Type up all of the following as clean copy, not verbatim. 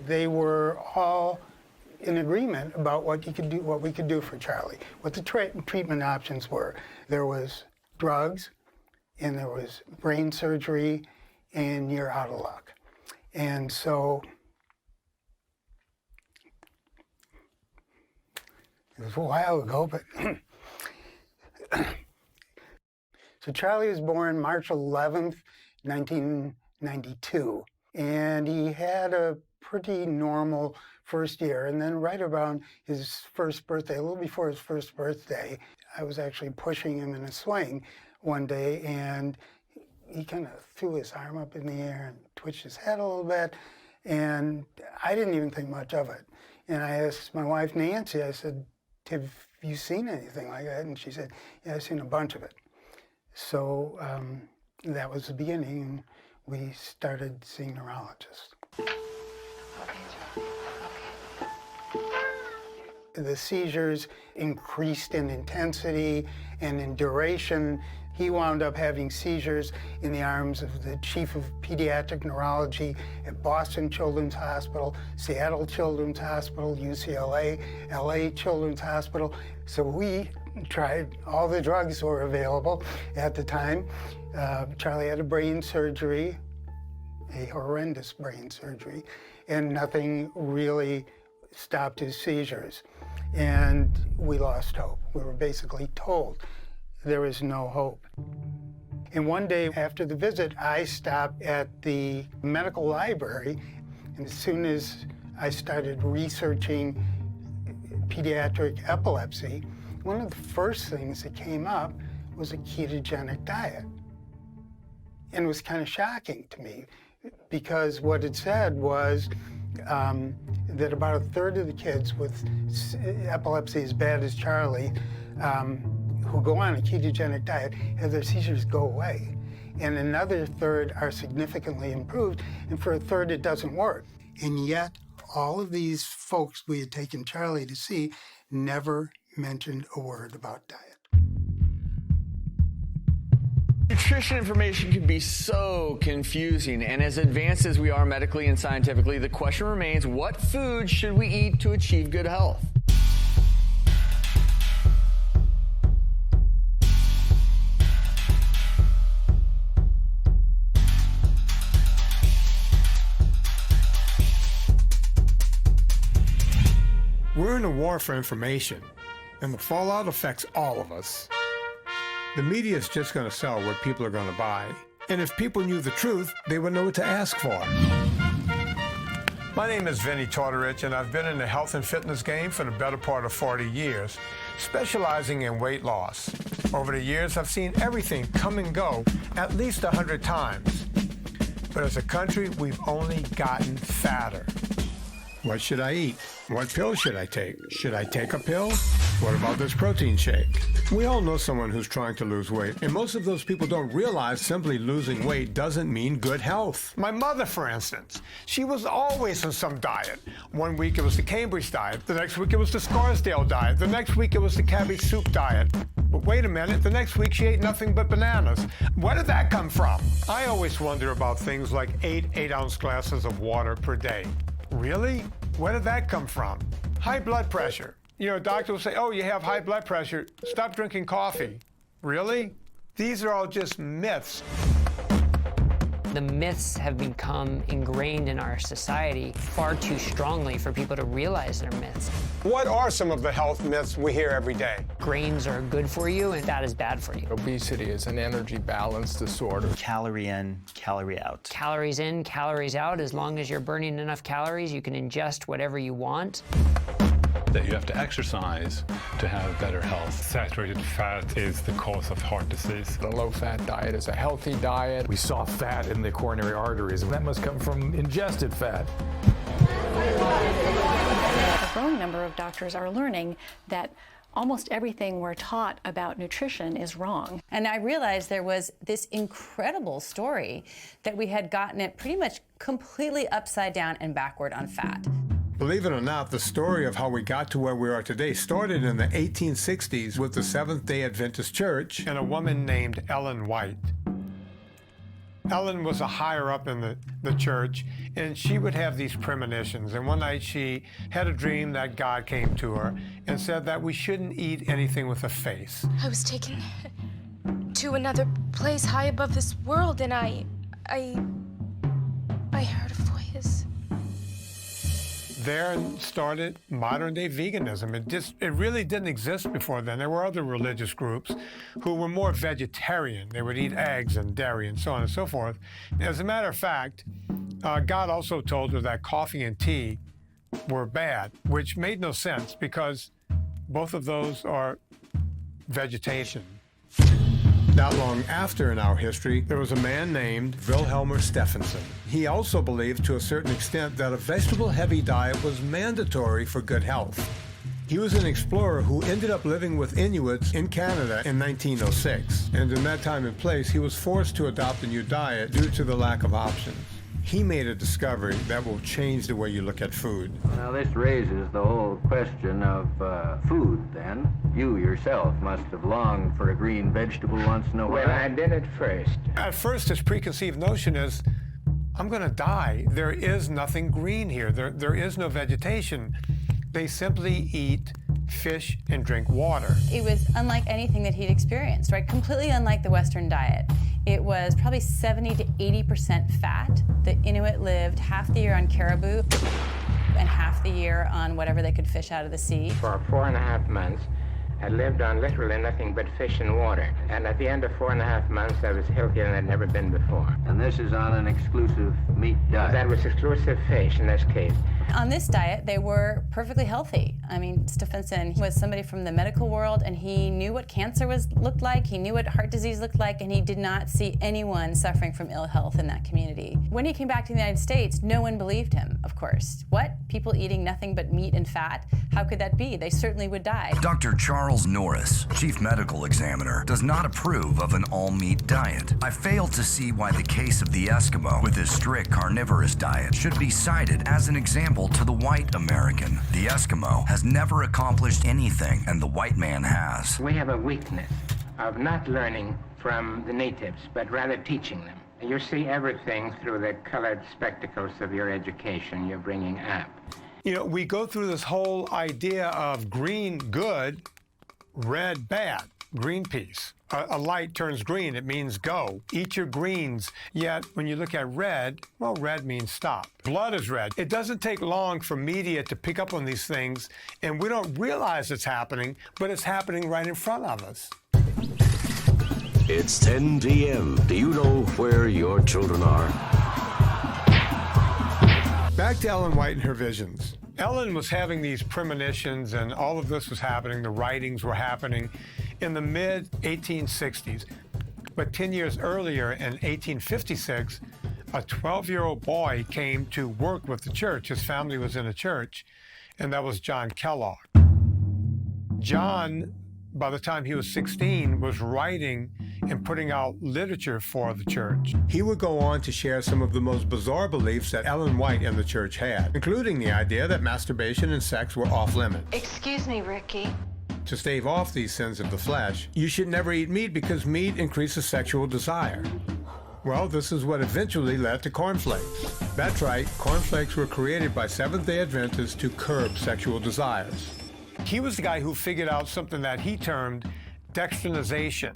they were all in agreement about what we could do for Charlie, what the treatment options were. There was drugs, and there was brain surgery, and you're out of luck. And so it was a while ago, but so Charlie was born March 11th, 1992, and he had a pretty normal first year. And then right around his first birthday, a little before his first birthday, I was actually pushing him in a swing one day, and he kind of threw his arm up in the air and twitched his head a little bit, and I didn't even think much of it. And I asked my wife, Nancy, I said, have you seen anything like that? And she said, yeah, I've seen a bunch of it. So that was the beginning, and we started seeing neurologists. The seizures increased in intensity and in duration. He wound up having seizures in the arms of the chief of pediatric neurology at Boston Children's Hospital, Seattle Children's Hospital, UCLA, LA Children's Hospital. So we tried all the drugs that were available at the time. Charlie had a brain surgery, a horrendous brain surgery, and nothing really stopped his seizures. And we lost hope. We were basically told there is no hope. And one day after the visit, I stopped at the medical library, and as soon as I started researching pediatric epilepsy, one of the first things that came up was a ketogenic diet. And it was kind of shocking to me, because what it said was that about a third of the kids with epilepsy as bad as Charlie who go on a ketogenic diet have their seizures go away. And another third are significantly improved, and for a third it doesn't work. And yet, all of these folks we had taken Charlie to see never mentioned a word about diet. Nutrition information can be so confusing, and as advanced as we are medically and scientifically, the question remains, what foods should we eat to achieve good health? We're in a war for information, and the fallout affects all of us. The media is just going to sell what people are going to buy. And if people knew the truth, they would know what to ask for. My name is Vinny Tortorich, and I've been in the health and fitness game for the better part of 40 years, specializing in weight loss. Over the years, I've seen everything come and go at least 100 times. But as a country, we've only gotten fatter. What should I eat? What pill should I take? Should I take a pill? What about this protein shake? We all know someone who's trying to lose weight, and most of those people don't realize simply losing weight doesn't mean good health. My mother, for instance, she was always on some diet. One week it was the Cambridge diet, the next week it was the Scarsdale diet, the next week it was the cabbage soup diet. But wait a minute, the next week she ate nothing but bananas. Where did that come from? I always wonder about things like 8 8-ounce glasses of water per day. Really? Where did that come from? High blood pressure. You know, a doctor will say, oh, you have high blood pressure, stop drinking coffee. Really? These are all just myths. The myths have become ingrained in our society far too strongly for people to realize they're myths. What are some of the health myths we hear every day? Grains are good for you and fat is bad for you. Obesity is an energy balance disorder. Calorie in, calorie out. Calories in, calories out. As long as you're burning enough calories, you can ingest whatever you want. That you have to exercise to have better health. Saturated fat is the cause of heart disease. A low-fat diet is a healthy diet. We saw fat in the coronary arteries, and that must come from ingested fat. A growing number of doctors are learning that almost everything we're taught about nutrition is wrong. And I realized there was this incredible story that we had gotten it pretty much completely upside down and backward on fat. Believe it or not, the story of how we got to where we are today started in the 1860s with the Seventh-day Adventist Church and a woman named Ellen White. Ellen was a higher up in the church, and she would have these premonitions. And one night she had a dream that God came to her and said that we shouldn't eat anything with a face. I was taken to another place high above this world, and I heard a voice. There started modern-day veganism. It really didn't exist before then. There were other religious groups who were more vegetarian. They would eat eggs and dairy and so on and so forth. As a matter of fact, God also told her that coffee and tea were bad, which made no sense because both of those are vegetation. Not long after in our history, there was a man named Wilhelmer Stephenson. He also believed to a certain extent that a vegetable-heavy diet was mandatory for good health. He was an explorer who ended up living with Inuits in Canada in 1906. And in that time and place, he was forced to adopt a new diet due to the lack of options. He made a discovery that will change the way you look at food. Now this raises the whole question of food then. You yourself must have longed for a green vegetable once in a while. Well, I did at first. At first, his preconceived notion is, I'm going to die. There is nothing green here. There is no vegetation. They simply eat fish and drink water. It was unlike anything that he'd experienced, right? Completely unlike the Western diet. It was probably 70 to 80% fat. The Inuit lived half the year on caribou and half the year on whatever they could fish out of the sea. For 4.5 months, I lived on literally nothing but fish and water. And at the end of 4.5 months, I was healthier than I'd never been before. And this is on an exclusive meat diet? That was exclusive fish in this case. On this diet, they were perfectly healthy. I mean, Stephenson was somebody from the medical world, and he knew what cancer looked like, he knew what heart disease looked like, and he did not see anyone suffering from ill health in that community. When he came back to the United States, no one believed him, of course. What? People eating nothing but meat and fat? How could that be? They certainly would die. Dr. Charles Norris, Chief Medical Examiner, does not approve of an all-meat diet. I fail to see why the case of the Eskimo, with his strict carnivorous diet, should be cited as an example to the white American. The Eskimo has never accomplished anything, and the white man has. We have a weakness of not learning from the natives, but rather teaching them. You see everything through the colored spectacles of your education you're bringing up. You know, we go through this whole idea of green good, red bad. Greenpeace. A light turns green, it means go. Eat your greens. Yet, when you look at red, well, red means stop. Blood is red. It doesn't take long for media to pick up on these things, and we don't realize it's happening, but it's happening right in front of us. It's 10 p.m. Do you know where your children are? Back to Ellen White and her visions. Ellen was having these premonitions, and all of this was happening. The writings were happening in the mid-1860s. But 10 years earlier, in 1856, a 12-year-old boy came to work with the church. His family was in a church, and that was John Kellogg. John, by the time he was 16, was writing and putting out literature for the church. He would go on to share some of the most bizarre beliefs that Ellen White and the church had, including the idea that masturbation and sex were off limits. Excuse me, Ricky. To stave off these sins of the flesh, you should never eat meat because meat increases sexual desire. Well, this is what eventually led to cornflakes. That's right, cornflakes were created by Seventh-day Adventists to curb sexual desires. He was the guy who figured out something that he termed dextrinization.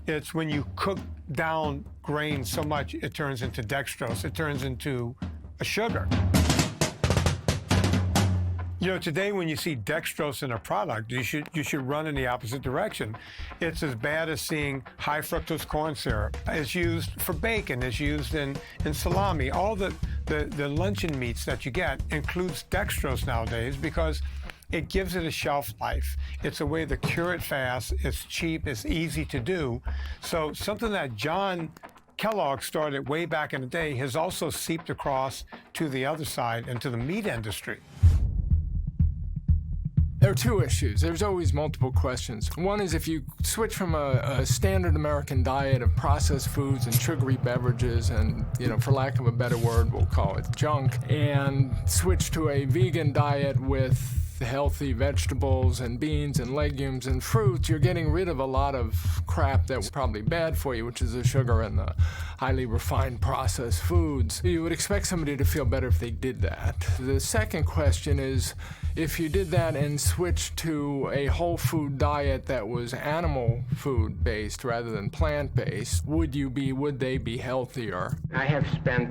It's when you cook down grain so much it turns into dextrose, it turns into a sugar. You know, today when you see dextrose in a product, you should run in the opposite direction. It's as bad as seeing high fructose corn syrup. It's used for bacon, it's used in salami. All the luncheon meats that you get includes dextrose nowadays because it gives it a shelf life. It's a way to cure it fast, it's cheap, it's easy to do. So something that John Kellogg started way back in the day has also seeped across to the other side and to the meat industry. There are two issues. There's always multiple questions. One is if you switch from a standard American diet of processed foods and sugary beverages and, for lack of a better word, we'll call it junk, and switch to a vegan diet with with healthy vegetables and beans and legumes and fruits, you're getting rid of a lot of crap that was probably bad for you, which is the sugar and the highly refined processed foods. You would expect somebody to feel better if they did that. The second question is, if you did that and switched to a whole food diet that was animal food based rather than plant based, would they be healthier? I have spent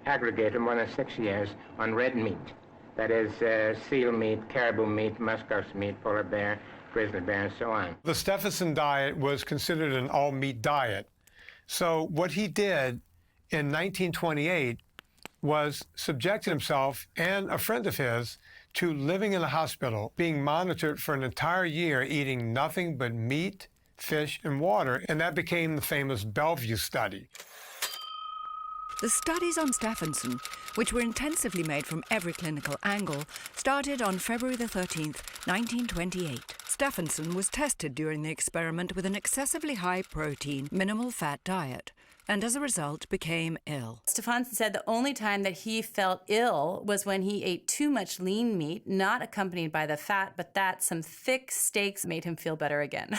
aggregated more than 6 years on red meat. That is seal meat, caribou meat, muskox meat, polar bear, grizzly bear, and so on. The Stephenson diet was considered an all-meat diet. So what he did in 1928 was subjected himself and a friend of his to living in a hospital, being monitored for an entire year, eating nothing but meat, fish, and water, and that became the famous Bellevue study. The studies on Stephenson, which were intensively made from every clinical angle, started on February the 13th, 1928. Stephenson was tested during the experiment with an excessively high-protein, minimal-fat diet, and as a result became ill. Stephenson said the only time that he felt ill was when he ate too much lean meat, not accompanied by the fat, but that some thick steaks made him feel better again.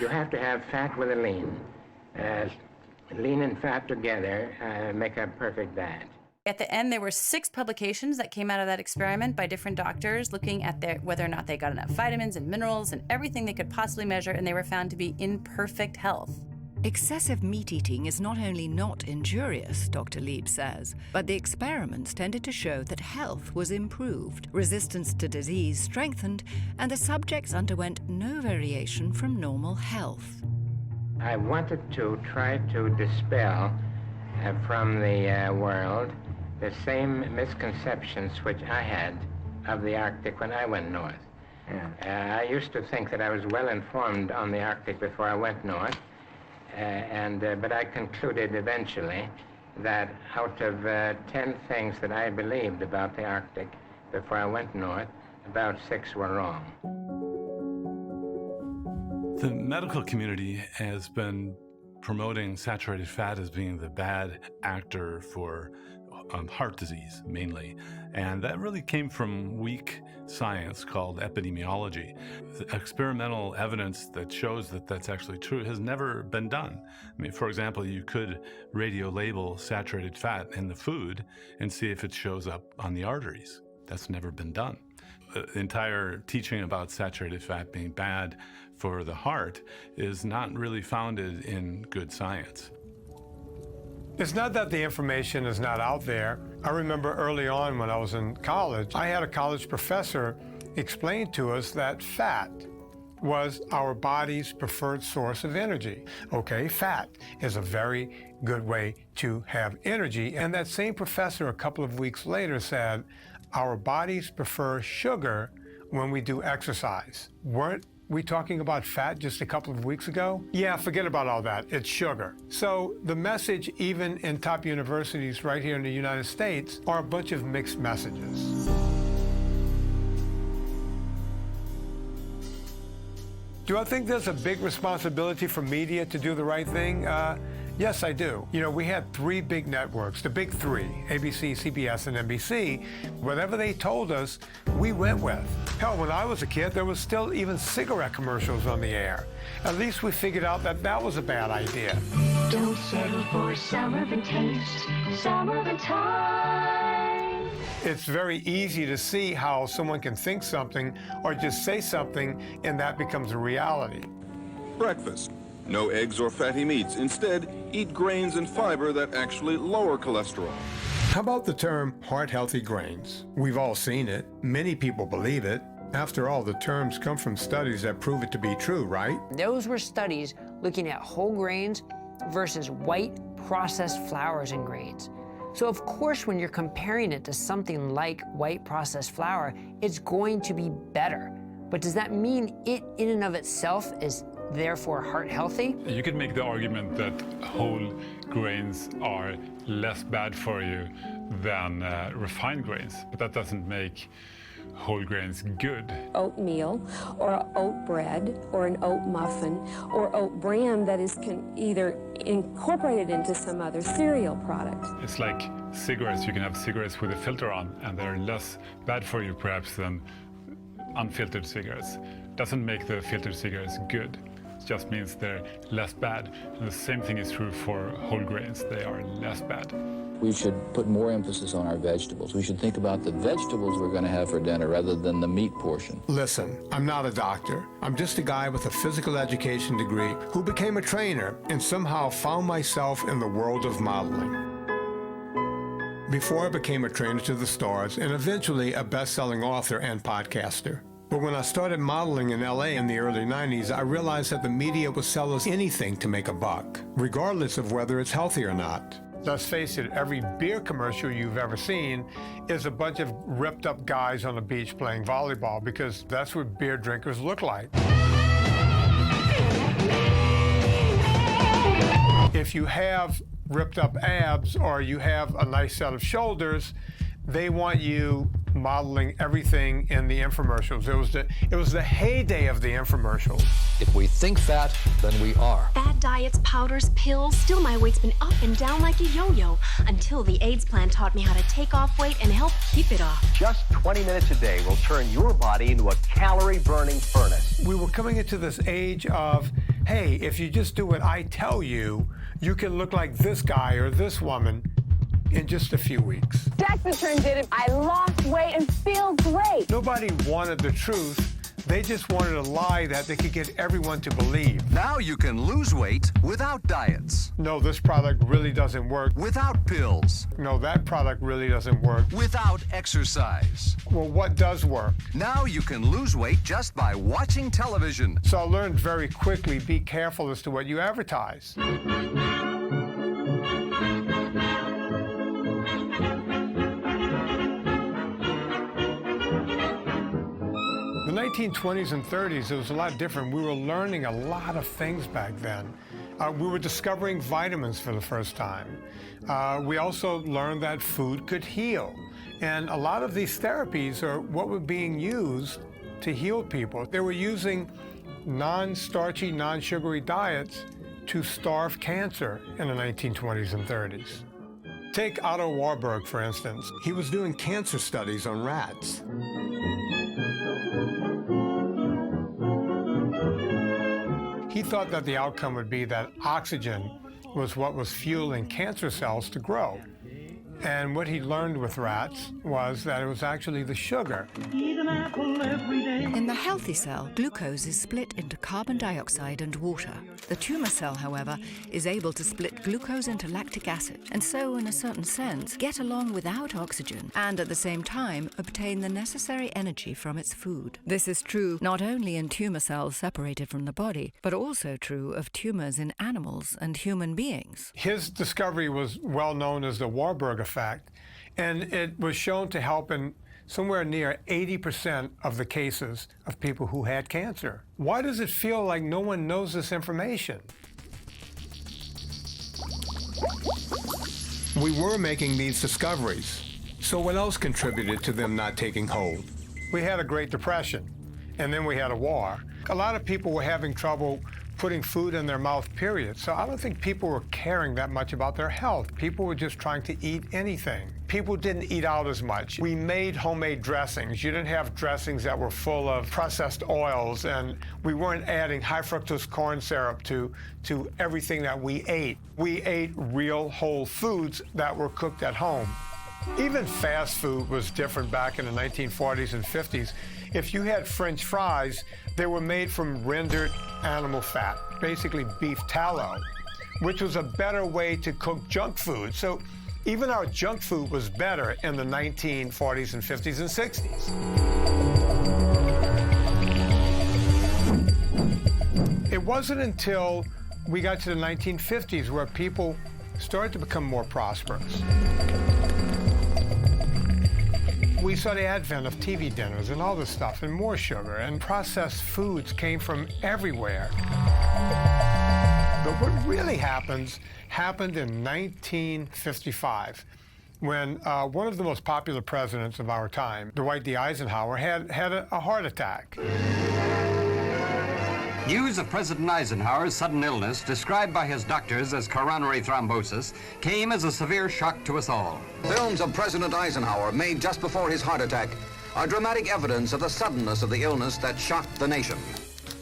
You have to have fat with a lean. Lean and fat together make a perfect diet. At the end, there were 6 publications that came out of that experiment by different doctors looking at whether or not they got enough vitamins and minerals and everything they could possibly measure, and they were found to be in perfect health. Excessive meat eating is not only not injurious, Dr. Lieb says, but the experiments tended to show that health was improved, resistance to disease strengthened, and the subjects underwent no variation from normal health. I wanted to try to dispel from the world the same misconceptions which I had of the Arctic when I went north. I used to think that I was well informed on the Arctic before I went north, but I concluded eventually that out of 10 things that I believed about the Arctic before I went north, about 6 were wrong. The medical community has been promoting saturated fat as being the bad actor for heart disease, mainly. And that really came from weak science called epidemiology. The experimental evidence that shows that that's actually true has never been done. I mean, for example, you could radio label saturated fat in the food and see if it shows up on the arteries. That's never been done. The entire teaching about saturated fat being bad for the heart is not really founded in good science. It's not that the information is not out there. I remember early on when I was in college, I had a college professor explain to us that fat was our body's preferred source of energy. Okay, fat is a very good way to have energy. And that same professor a couple of weeks later said, our bodies prefer sugar when we do exercise. Weren't we talking about fat just a couple of weeks ago? Yeah, forget about all that. It's sugar. So the message, even in top universities right here in the United States, are a bunch of mixed messages. Do I think there's a big responsibility for media to do the right thing? Yes, I do. You know, we had 3 big networks, the big 3, ABC, CBS, and NBC. Whatever they told us, we went with. Hell, when I was a kid, there was still even cigarette commercials on the air. At least we figured out that that was a bad idea. Don't settle for Sullivan taste, Sullivan time. It's very easy to see how someone can think something or just say something and that becomes a reality. Breakfast. No eggs or fatty meats. Instead, eat grains and fiber that actually lower cholesterol. How about the term heart-healthy grains? We've all seen it. Many people believe it. After all, the terms come from studies that prove it to be true, right? Those were studies looking at whole grains versus white processed flours and grains. So of course, when you're comparing it to something like white processed flour, it's going to be better. But does that mean it in and of itself is therefore heart healthy? You could make the argument that whole grains are less bad for you than refined grains, but that doesn't make whole grains good. Oatmeal or oat bread or an oat muffin or oat bran that is either incorporated into some other cereal product. It's like cigarettes. You can have cigarettes with a filter on and they're less bad for you perhaps than unfiltered cigarettes. Doesn't make the filtered cigarettes good. It just means they're less bad. And the same thing is true for whole grains. They are less bad. We should put more emphasis on our vegetables. We should think about the vegetables we're going to have for dinner rather than the meat portion. Listen, I'm not a doctor. I'm just a guy with a physical education degree who became a trainer and somehow found myself in the world of modeling. Before I became a trainer to the stars and eventually a best-selling author and podcaster. But when I started modeling in LA in the early 90s, I realized that the media would sell us anything to make a buck, regardless of whether it's healthy or not. Let's face it, every beer commercial you've ever seen is a bunch of ripped up guys on the beach playing volleyball, because that's what beer drinkers look like. If you have ripped up abs or you have a nice set of shoulders, they want you modeling everything in the infomercials. It was the heyday of the infomercials. If we think fat, then we are. Fad diets, powders, pills, still my weight's been up and down like a yo-yo until the AIDS plan taught me how to take off weight and help keep it off. Just 20 minutes a day will turn your body into a calorie-burning furnace. We were coming into this age of, hey, if you just do what I tell you, you can look like this guy or this woman in just a few weeks. Dexatrin did it. I lost weight and feel great. Nobody wanted the truth. They just wanted a lie that they could get everyone to believe. Now you can lose weight without diets. No, this product really doesn't work. Without pills. No, that product really doesn't work. Without exercise. Well, what does work? Now you can lose weight just by watching television. So I learned very quickly, be careful as to what you advertise. The 1920s and 30s, it was a lot different. We were learning a lot of things back then. We were discovering vitamins for the first time. We also learned that food could heal. And a lot of these therapies are what were being used to heal people. They were using non-starchy, non-sugary diets to starve cancer in the 1920s and 30s. Take Otto Warburg, for instance. He was doing cancer studies on rats. He thought that the outcome would be that oxygen was what was fueling cancer cells to grow. And what he learned with rats was that it was actually the sugar. In the healthy cell, glucose is split into carbon dioxide and water. The tumor cell, however, is able to split glucose into lactic acid, and so, in a certain sense, get along without oxygen, and at the same time, obtain the necessary energy from its food. This is true not only in tumor cells separated from the body, but also true of tumors in animals and human beings. His discovery was well known as the Warburg effect, and it was shown to help in somewhere near 80% of the cases of people who had cancer. Why does it feel like no one knows this information? We were making these discoveries, so what else contributed to them not taking hold? We had a Great Depression, and then we had a war. A lot of people were having trouble putting food in their mouth, period. So I don't think people were caring that much about their health. People were just trying to eat anything. People didn't eat out as much. We made homemade dressings. You didn't have dressings that were full of processed oils, and we weren't adding high fructose corn syrup to everything that we ate. We ate real whole foods that were cooked at home. Even fast food was different back in the 1940s and 50s. If you had French fries, they were made from rendered animal fat, basically beef tallow, which was a better way to cook junk food. So even our junk food was better in the 1940s and 50s and 60s. It wasn't until we got to the 1950s where people started to become more prosperous. We saw the advent of TV dinners and all this stuff, and more sugar, and processed foods came from everywhere. But what really happened in 1955, when one of the most popular presidents of our time, Dwight D. Eisenhower, had a heart attack. News of President Eisenhower's sudden illness, described by his doctors as coronary thrombosis, came as a severe shock to us all. Films of President Eisenhower made just before his heart attack are dramatic evidence of the suddenness of the illness that shocked the nation.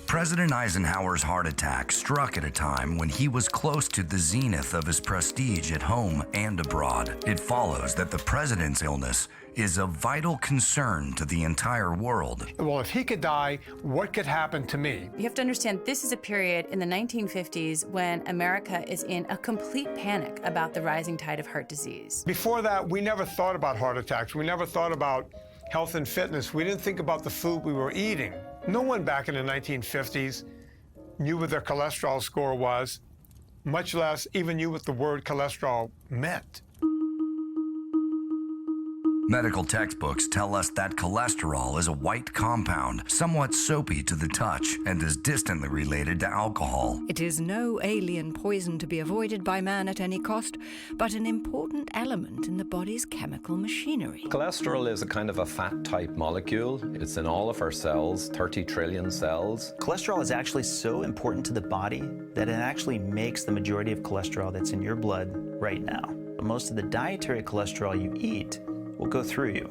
President Eisenhower's heart attack struck at a time when he was close to the zenith of his prestige at home and abroad. It follows that the president's illness is a vital concern to the entire world. Well, if he could die, what could happen to me? You have to understand, this is a period in the 1950s when America is in a complete panic about the rising tide of heart disease. Before that, we never thought about heart attacks. We never thought about health and fitness. We didn't think about the food we were eating. No one back in the 1950s knew what their cholesterol score was, much less even knew what the word cholesterol meant. Medical textbooks tell us that cholesterol is a white compound, somewhat soapy to the touch, and is distantly related to alcohol. It is no alien poison to be avoided by man at any cost, but an important element in the body's chemical machinery. Cholesterol is a kind of a fat-type molecule. It's in all of our cells, 30 trillion cells. Cholesterol is actually so important to the body that it actually makes the majority of cholesterol that's in your blood right now. Most of the dietary cholesterol you eat will go through you,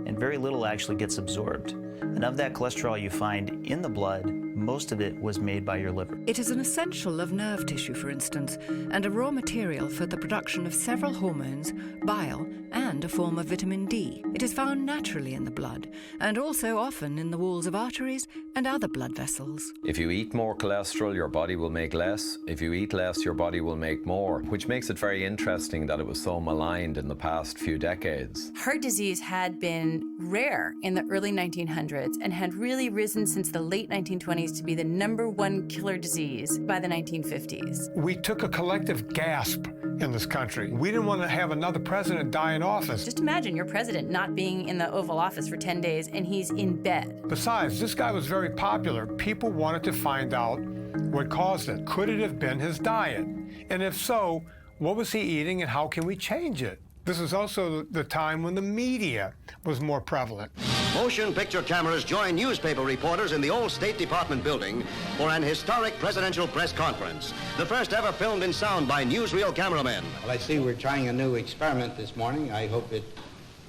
and very little actually gets absorbed. And of that cholesterol you find in the blood, most of it was made by your liver. It is an essential of nerve tissue, for instance, and a raw material for the production of several hormones, bile, and a form of vitamin D. It is found naturally in the blood, and also often in the walls of arteries and other blood vessels. If you eat more cholesterol, your body will make less. If you eat less, your body will make more, which makes it very interesting that it was so maligned in the past few decades. Heart disease had been rare in the early 1900s and had really risen since the late 1920s to be the #1 killer disease by the 1950s. We took a collective gasp in this country. We didn't want to have another president die in office. Just imagine your president not being in the Oval Office for 10 days and he's in bed. Besides, this guy was very popular. People wanted to find out what caused it. Could it have been his diet? And if so, what was he eating and how can we change it? This was also the time when the media was more prevalent. Motion picture cameras join newspaper reporters in the old State Department building for an historic presidential press conference. The first ever filmed in sound by newsreel cameramen. Well, I see we're trying a new experiment this morning. I hope it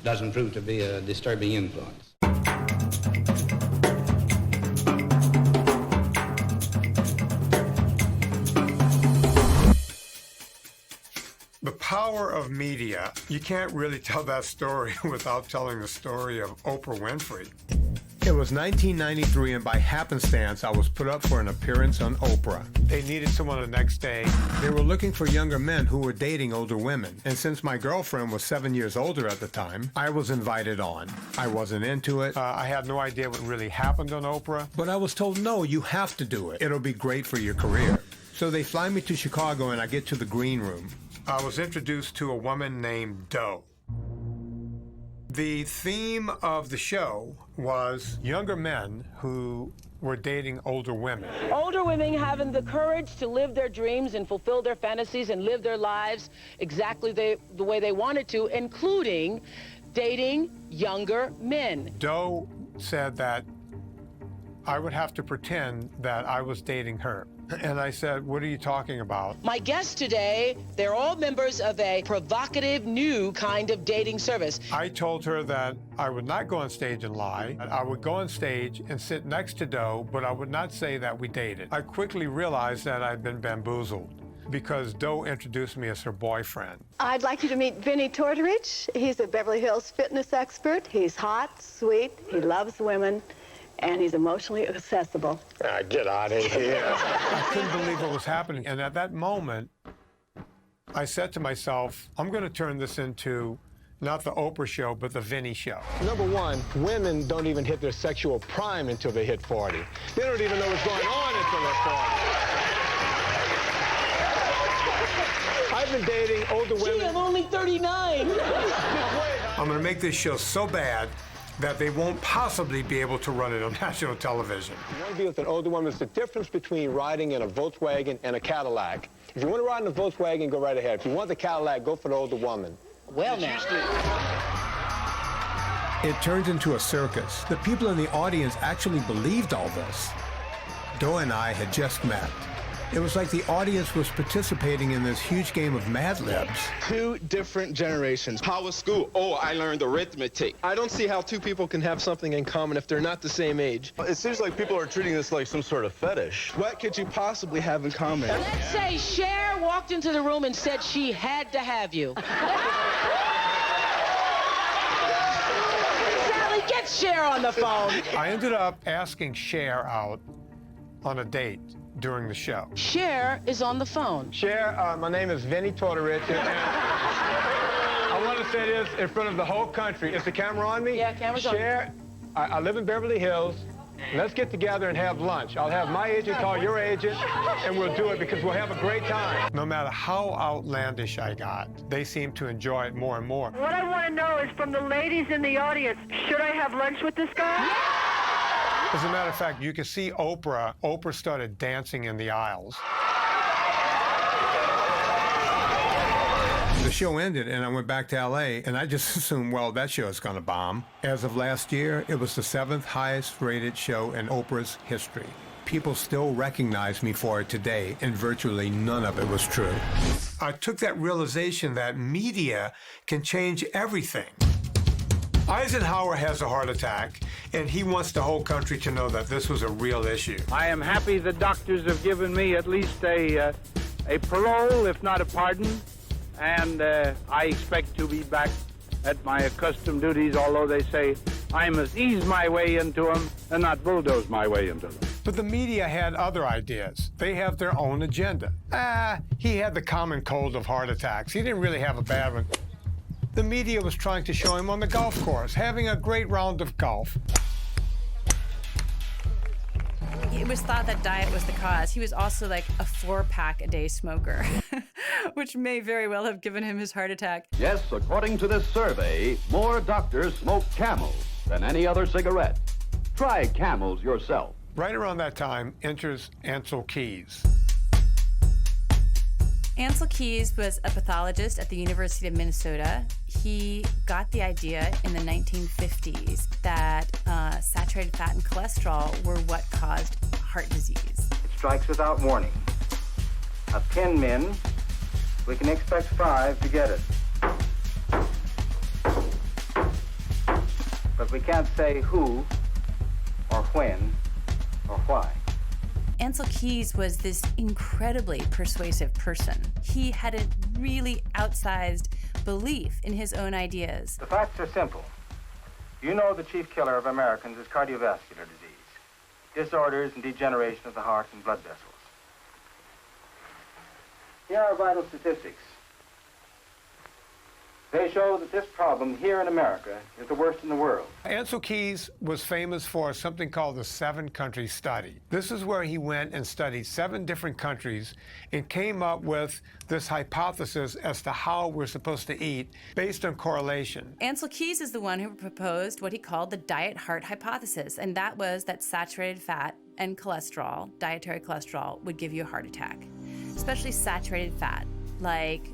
doesn't prove to be a disturbing influence. The power of media. You can't really tell that story without telling the story of Oprah Winfrey. It was 1993, and by happenstance, I was put up for an appearance on Oprah. They needed someone the next day. They were looking for younger men who were dating older women. And since my girlfriend was 7 years older at the time, I was invited on. I wasn't into it. I had no idea what really happened on Oprah. But I was told, no, you have to do it. It'll be great for your career. So they fly me to Chicago, and I get to the green room. I was introduced to a woman named Doe. The theme of the show was younger men who were dating older women. Older women having the courage to live their dreams and fulfill their fantasies and live their lives exactly the way they wanted to, including dating younger men. Doe said that I would have to pretend that I was dating her. And I said, what are you talking about? My guests today, they're all members of a provocative new kind of dating service. I told her that I would not go on stage and lie. I would go on stage and sit next to Doe, but I would not say that we dated. I quickly realized that I'd been bamboozled because Doe introduced me as her boyfriend. I'd like you to meet Vinnie Tortorich. He's a Beverly Hills fitness expert. He's hot, sweet, he loves women, and he's emotionally accessible. Get out of here. I couldn't believe what was happening. And at that moment, I said to myself, I'm going to turn this into not the Oprah show, but the Vinnie show. Number one, women don't even hit their sexual prime until they hit 40. They don't even know what's going on until they're 40. I've been dating older women. Gee, I'm only 39. I'm going to make this show so bad that they won't possibly be able to run it on national television. You want to be with an older woman. It's the difference between riding in a Volkswagen and a Cadillac. If you want to ride in a Volkswagen, go right ahead. If you want the Cadillac, go for the older woman. Well, now. It turned into a circus. The people in the audience actually believed all this. Doe and I had just met. It was like the audience was participating in this huge game of Mad Libs. Two different generations. How was school? Oh, I learned arithmetic. I don't see how two people can have something in common if they're not the same age. It seems like people are treating this like some sort of fetish. What could you possibly have in common? Let's say Cher walked into the room and said she had to have you. Sally, get Cher on the phone. I ended up asking Cher out on a date during the show. Cher is on the phone. Cher, my name is Vinnie Tortorich, and I want to say this in front of the whole country. Is the camera on me? Yeah, camera's on. Cher, I live in Beverly Hills. Let's get together and have lunch. I'll have my agent call your agent, and we'll do it because we'll have a great time. No matter how outlandish I got, they seemed to enjoy it more and more. What I want to know is from the ladies in the audience, should I have lunch with this guy? As a matter of fact, you can see Oprah. Oprah started dancing in the aisles. The show ended, and I went back to L.A., and I just assumed, well, that show is going to bomb. As of last year, it was the 7th highest-rated show in Oprah's history. People still recognize me for it today, and virtually none of it was true. I took that realization that media can change everything. Eisenhower has a heart attack, and he wants the whole country to know that this was a real issue. I am happy the doctors have given me at least a parole, if not a pardon, and I expect to be back at my accustomed duties, although they say I must ease my way into them and not bulldoze my way into them. But the media had other ideas. They have their own agenda. He had the common cold of heart attacks. He didn't really have a bad one. The media was trying to show him on the golf course, having a great round of golf. It was thought that diet was the cause. He was also like a 4-pack a day smoker, which may very well have given him his heart attack. Yes, according to this survey, more doctors smoke Camels than any other cigarette. Try Camels yourself. Right around that time enters Ancel Keys. Ancel Keys was a pathologist at the University of Minnesota. He got the idea in the 1950s that saturated fat and cholesterol were what caused heart disease. It strikes without warning. Of 10 men, we can expect 5 to get it. But we can't say who, or when, or why. Ancel Keys was this incredibly persuasive person. He had a really outsized belief in his own ideas. The facts are simple. You know the chief killer of Americans is cardiovascular disease, disorders and degeneration of the heart and blood vessels. Here are vital statistics. They show that this problem here in America is the worst in the world. Ancel Keys was famous for something called the 7-country study. This is where he went and studied 7 different countries and came up with this hypothesis as to how we're supposed to eat based on correlation. Ancel Keys is the one who proposed what he called the diet heart hypothesis, and that was that saturated fat and cholesterol, dietary cholesterol, would give you a heart attack, especially saturated fat, like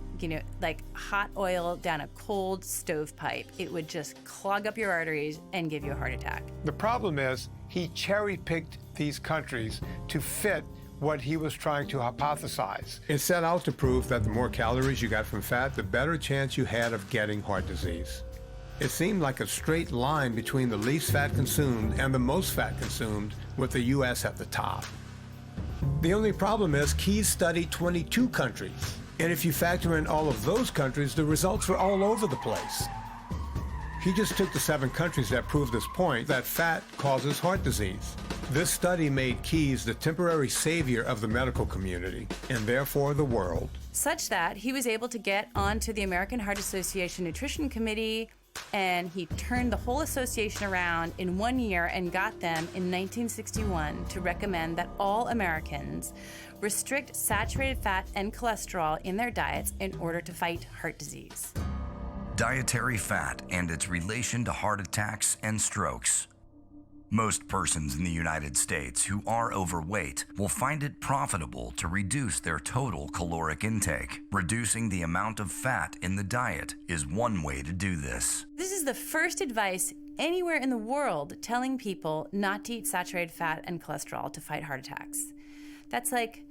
hot oil down a cold stovepipe. It would just clog up your arteries and give you a heart attack. The problem is he cherry-picked these countries to fit what he was trying to hypothesize. It set out to prove that the more calories you got from fat, the better chance you had of getting heart disease. It seemed like a straight line between the least fat consumed and the most fat consumed, with the U.S. at the top. The only problem is Keys studied 22 countries. And if you factor in all of those countries, the results were all over the place. He just took the 7 countries that proved this point, that fat causes heart disease. This study made Keys the temporary savior of the medical community, and therefore the world. Such that he was able to get onto the American Heart Association Nutrition Committee, and he turned the whole association around in 1 year and got them in 1961 to recommend that all Americans restrict saturated fat and cholesterol in their diets in order to fight heart disease. Dietary fat and its relation to heart attacks and strokes. Most persons in the United States who are overweight will find it profitable to reduce their total caloric intake. Reducing the amount of fat in the diet is one way to do this. This is the first advice anywhere in the world telling people not to eat saturated fat and cholesterol to fight heart attacks. That's like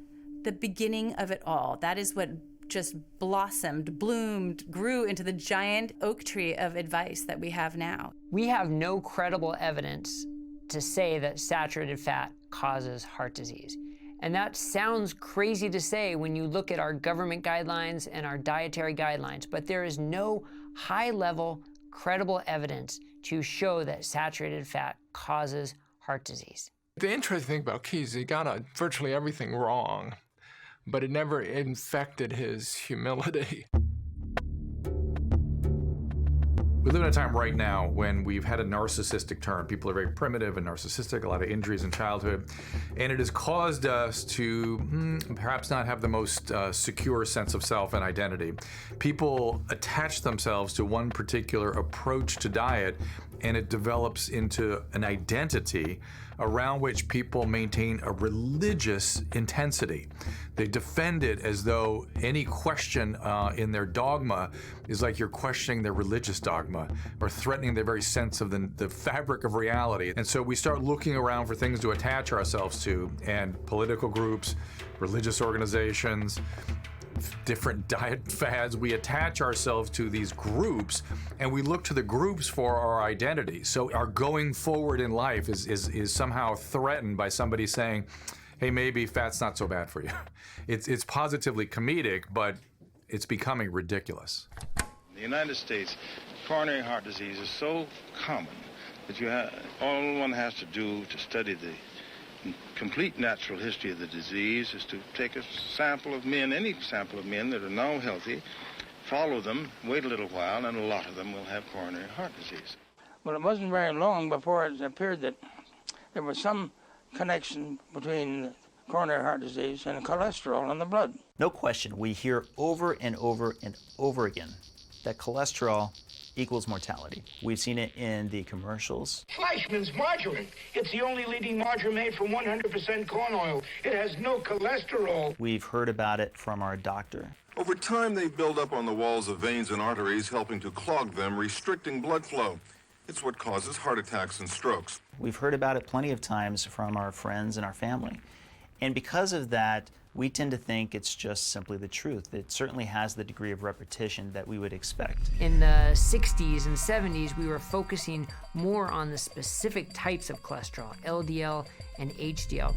the beginning of it all. That is what just blossomed, bloomed, grew into the giant oak tree of advice that we have now. We have no credible evidence to say that saturated fat causes heart disease. And that sounds crazy to say when you look at our government guidelines and our dietary guidelines, but there is no high-level, credible evidence to show that saturated fat causes heart disease. The interesting thing about Keyes, he got virtually everything wrong, but it never infected his humility. We live in a time right now when we've had a narcissistic turn. People are very primitive and narcissistic, a lot of injuries in childhood, and it has caused us to perhaps not have the most secure sense of self and identity. People attach themselves to one particular approach to diet, and it develops into an identity around which people maintain a religious intensity. They defend it as though any question in their dogma is like you're questioning their religious dogma or threatening their very sense of the fabric of reality. And so we start looking around for things to attach ourselves to, and political groups, religious organizations, different diet fads, we attach ourselves to these groups, and we look to the groups for our identity. So our going forward in life is somehow threatened by somebody saying, hey, maybe fat's not so bad for you. It's positively comedic, but it's becoming ridiculous. In the United States, coronary heart disease is so common that all one has to do to study the complete natural history of the disease is to take a sample of men, any sample of men that are now healthy, follow them, wait a little while, and a lot of them will have coronary heart disease. Well, it wasn't very long before it appeared that there was some connection between coronary heart disease and cholesterol in the blood. No question, we hear over and over and over again that cholesterol equals mortality. We've seen it in the commercials. Fleischmann's margarine. It's the only leading margarine made from 100% corn oil. It has no cholesterol. We've heard about it from our doctor. Over time, they build up on the walls of veins and arteries, helping to clog them, restricting blood flow. It's what causes heart attacks and strokes. We've heard about it plenty of times from our friends and our family. And because of that, we tend to think it's just simply the truth. It certainly has the degree of repetition that we would expect. In the 60s and 70s, we were focusing more on the specific types of cholesterol, LDL and HDL.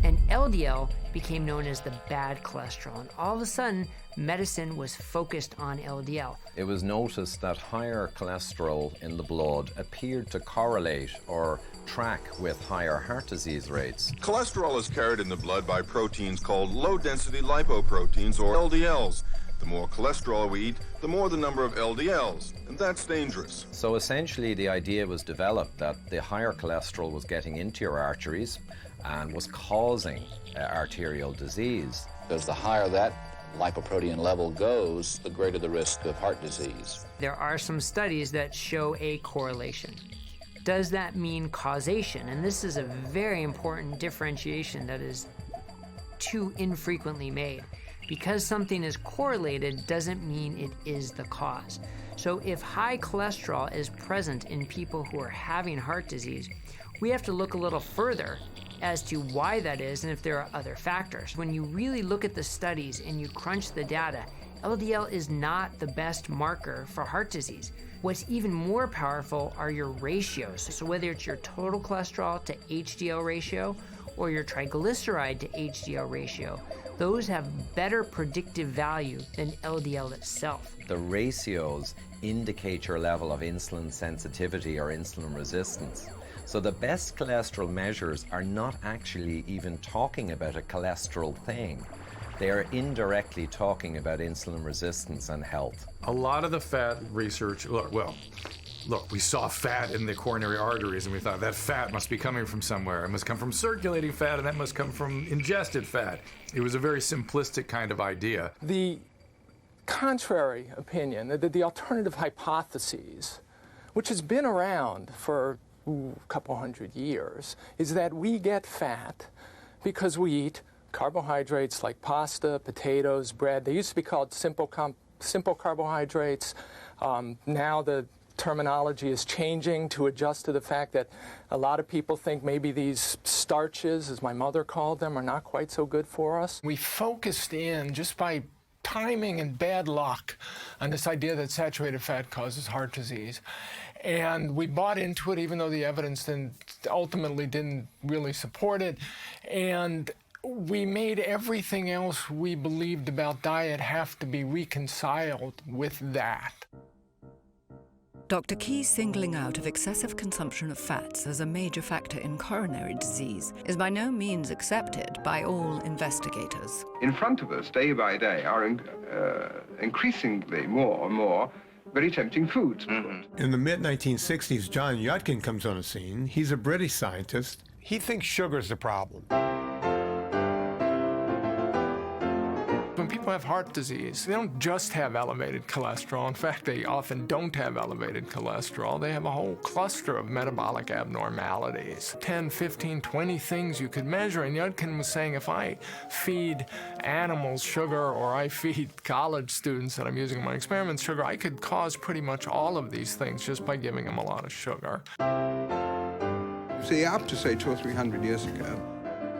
And LDL became known as the bad cholesterol. And all of a sudden, medicine was focused on LDL. It was noticed that higher cholesterol in the blood appeared to correlate or track with higher heart disease rates. Cholesterol is carried in the blood by proteins called low-density lipoproteins, or LDLs. The more cholesterol we eat, the more the number of LDLs, and that's dangerous. So essentially the idea was developed that the higher cholesterol was getting into your arteries and was causing arterial disease. Because the higher that lipoprotein level goes, the greater the risk of heart disease. There are some studies that show a correlation. Does that mean causation? And this is a very important differentiation that is too infrequently made. Because something is correlated doesn't mean it is the cause. So if high cholesterol is present in people who are having heart disease, we have to look a little further as to why that is and if there are other factors. When you really look at the studies and you crunch the data, LDL is not the best marker for heart disease. What's even more powerful are your ratios. So whether it's your total cholesterol to HDL ratio or your triglyceride to HDL ratio, those have better predictive value than LDL itself. The ratios indicate your level of insulin sensitivity or insulin resistance. So the best cholesterol measures are not actually even talking about a cholesterol thing. They are indirectly talking about insulin resistance and health. A lot of the fat research, look, we saw fat in the coronary arteries and we thought that fat must be coming from somewhere. It must come from circulating fat and that must come from ingested fat. It was a very simplistic kind of idea. The contrary opinion, the alternative hypotheses, which has been around for a couple hundred years, is that we get fat because we eat carbohydrates like pasta, potatoes, bread. They used to be called simple carbohydrates. Now the terminology is changing to adjust to the fact that a lot of people think maybe these starches, as my mother called them, are not quite so good for us. We focused in just by timing and bad luck on this idea that saturated fat causes heart disease. And we bought into it even though the evidence ultimately didn't really support it. And we made everything else we believed about diet have to be reconciled with that. Dr. Key's singling out of excessive consumption of fats as a major factor in coronary disease is by no means accepted by all investigators. In front of us, day by day, are increasingly more and more very tempting foods. In the mid-1960s, John Yudkin comes on the scene. He's a British scientist. He thinks sugar's the problem. When people have heart disease, they don't just have elevated cholesterol. In fact, they often don't have elevated cholesterol. They have a whole cluster of metabolic abnormalities. 10, 15, 20 things you could measure. And Yudkin was saying, if I feed animals sugar or I feed college students that I'm using in my experiments sugar, I could cause pretty much all of these things just by giving them a lot of sugar. See, up to, say, 200 or 300 years ago,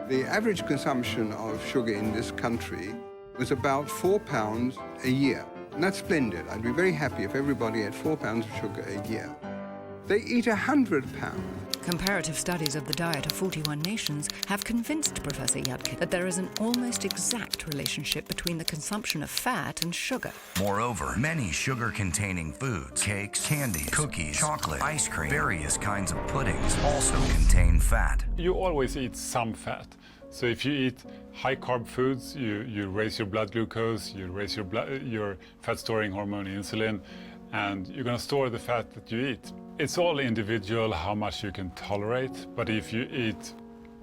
the average consumption of sugar in this country was about 4 pounds a year. And that's splendid. I'd be very happy if everybody ate 4 pounds of sugar a year. They eat 100 pounds. Comparative studies of the diet of 41 nations have convinced Professor Yudkin that there is an almost exact relationship between the consumption of fat and sugar. Moreover, many sugar-containing foods, cakes, candies, cookies, chocolate, ice cream, various kinds of puddings also contain fat. You always eat some fat. So if you eat high-carb foods, you raise your blood glucose, you raise your fat-storing hormone insulin, and you're going to store the fat that you eat. It's all individual how much you can tolerate, but if you eat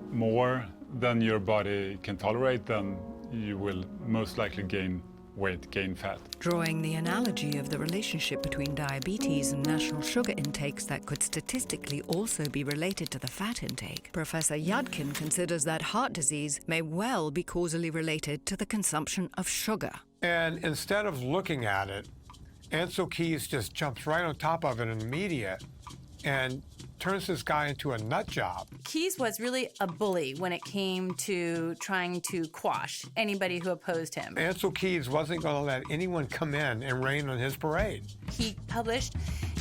more than your body can tolerate, then you will most likely gain weight, gain fat. Drawing the analogy of the relationship between diabetes and national sugar intakes that could statistically also be related to the fat intake, Professor Yudkin considers that heart disease may well be causally related to the consumption of sugar. And instead of looking at it, Ancel Keys just jumps right on top of it in the media and turns this guy into a nut job. Keyes was really a bully when it came to trying to quash anybody who opposed him. Ancel Keys wasn't going to let anyone come in and rain on his parade. He published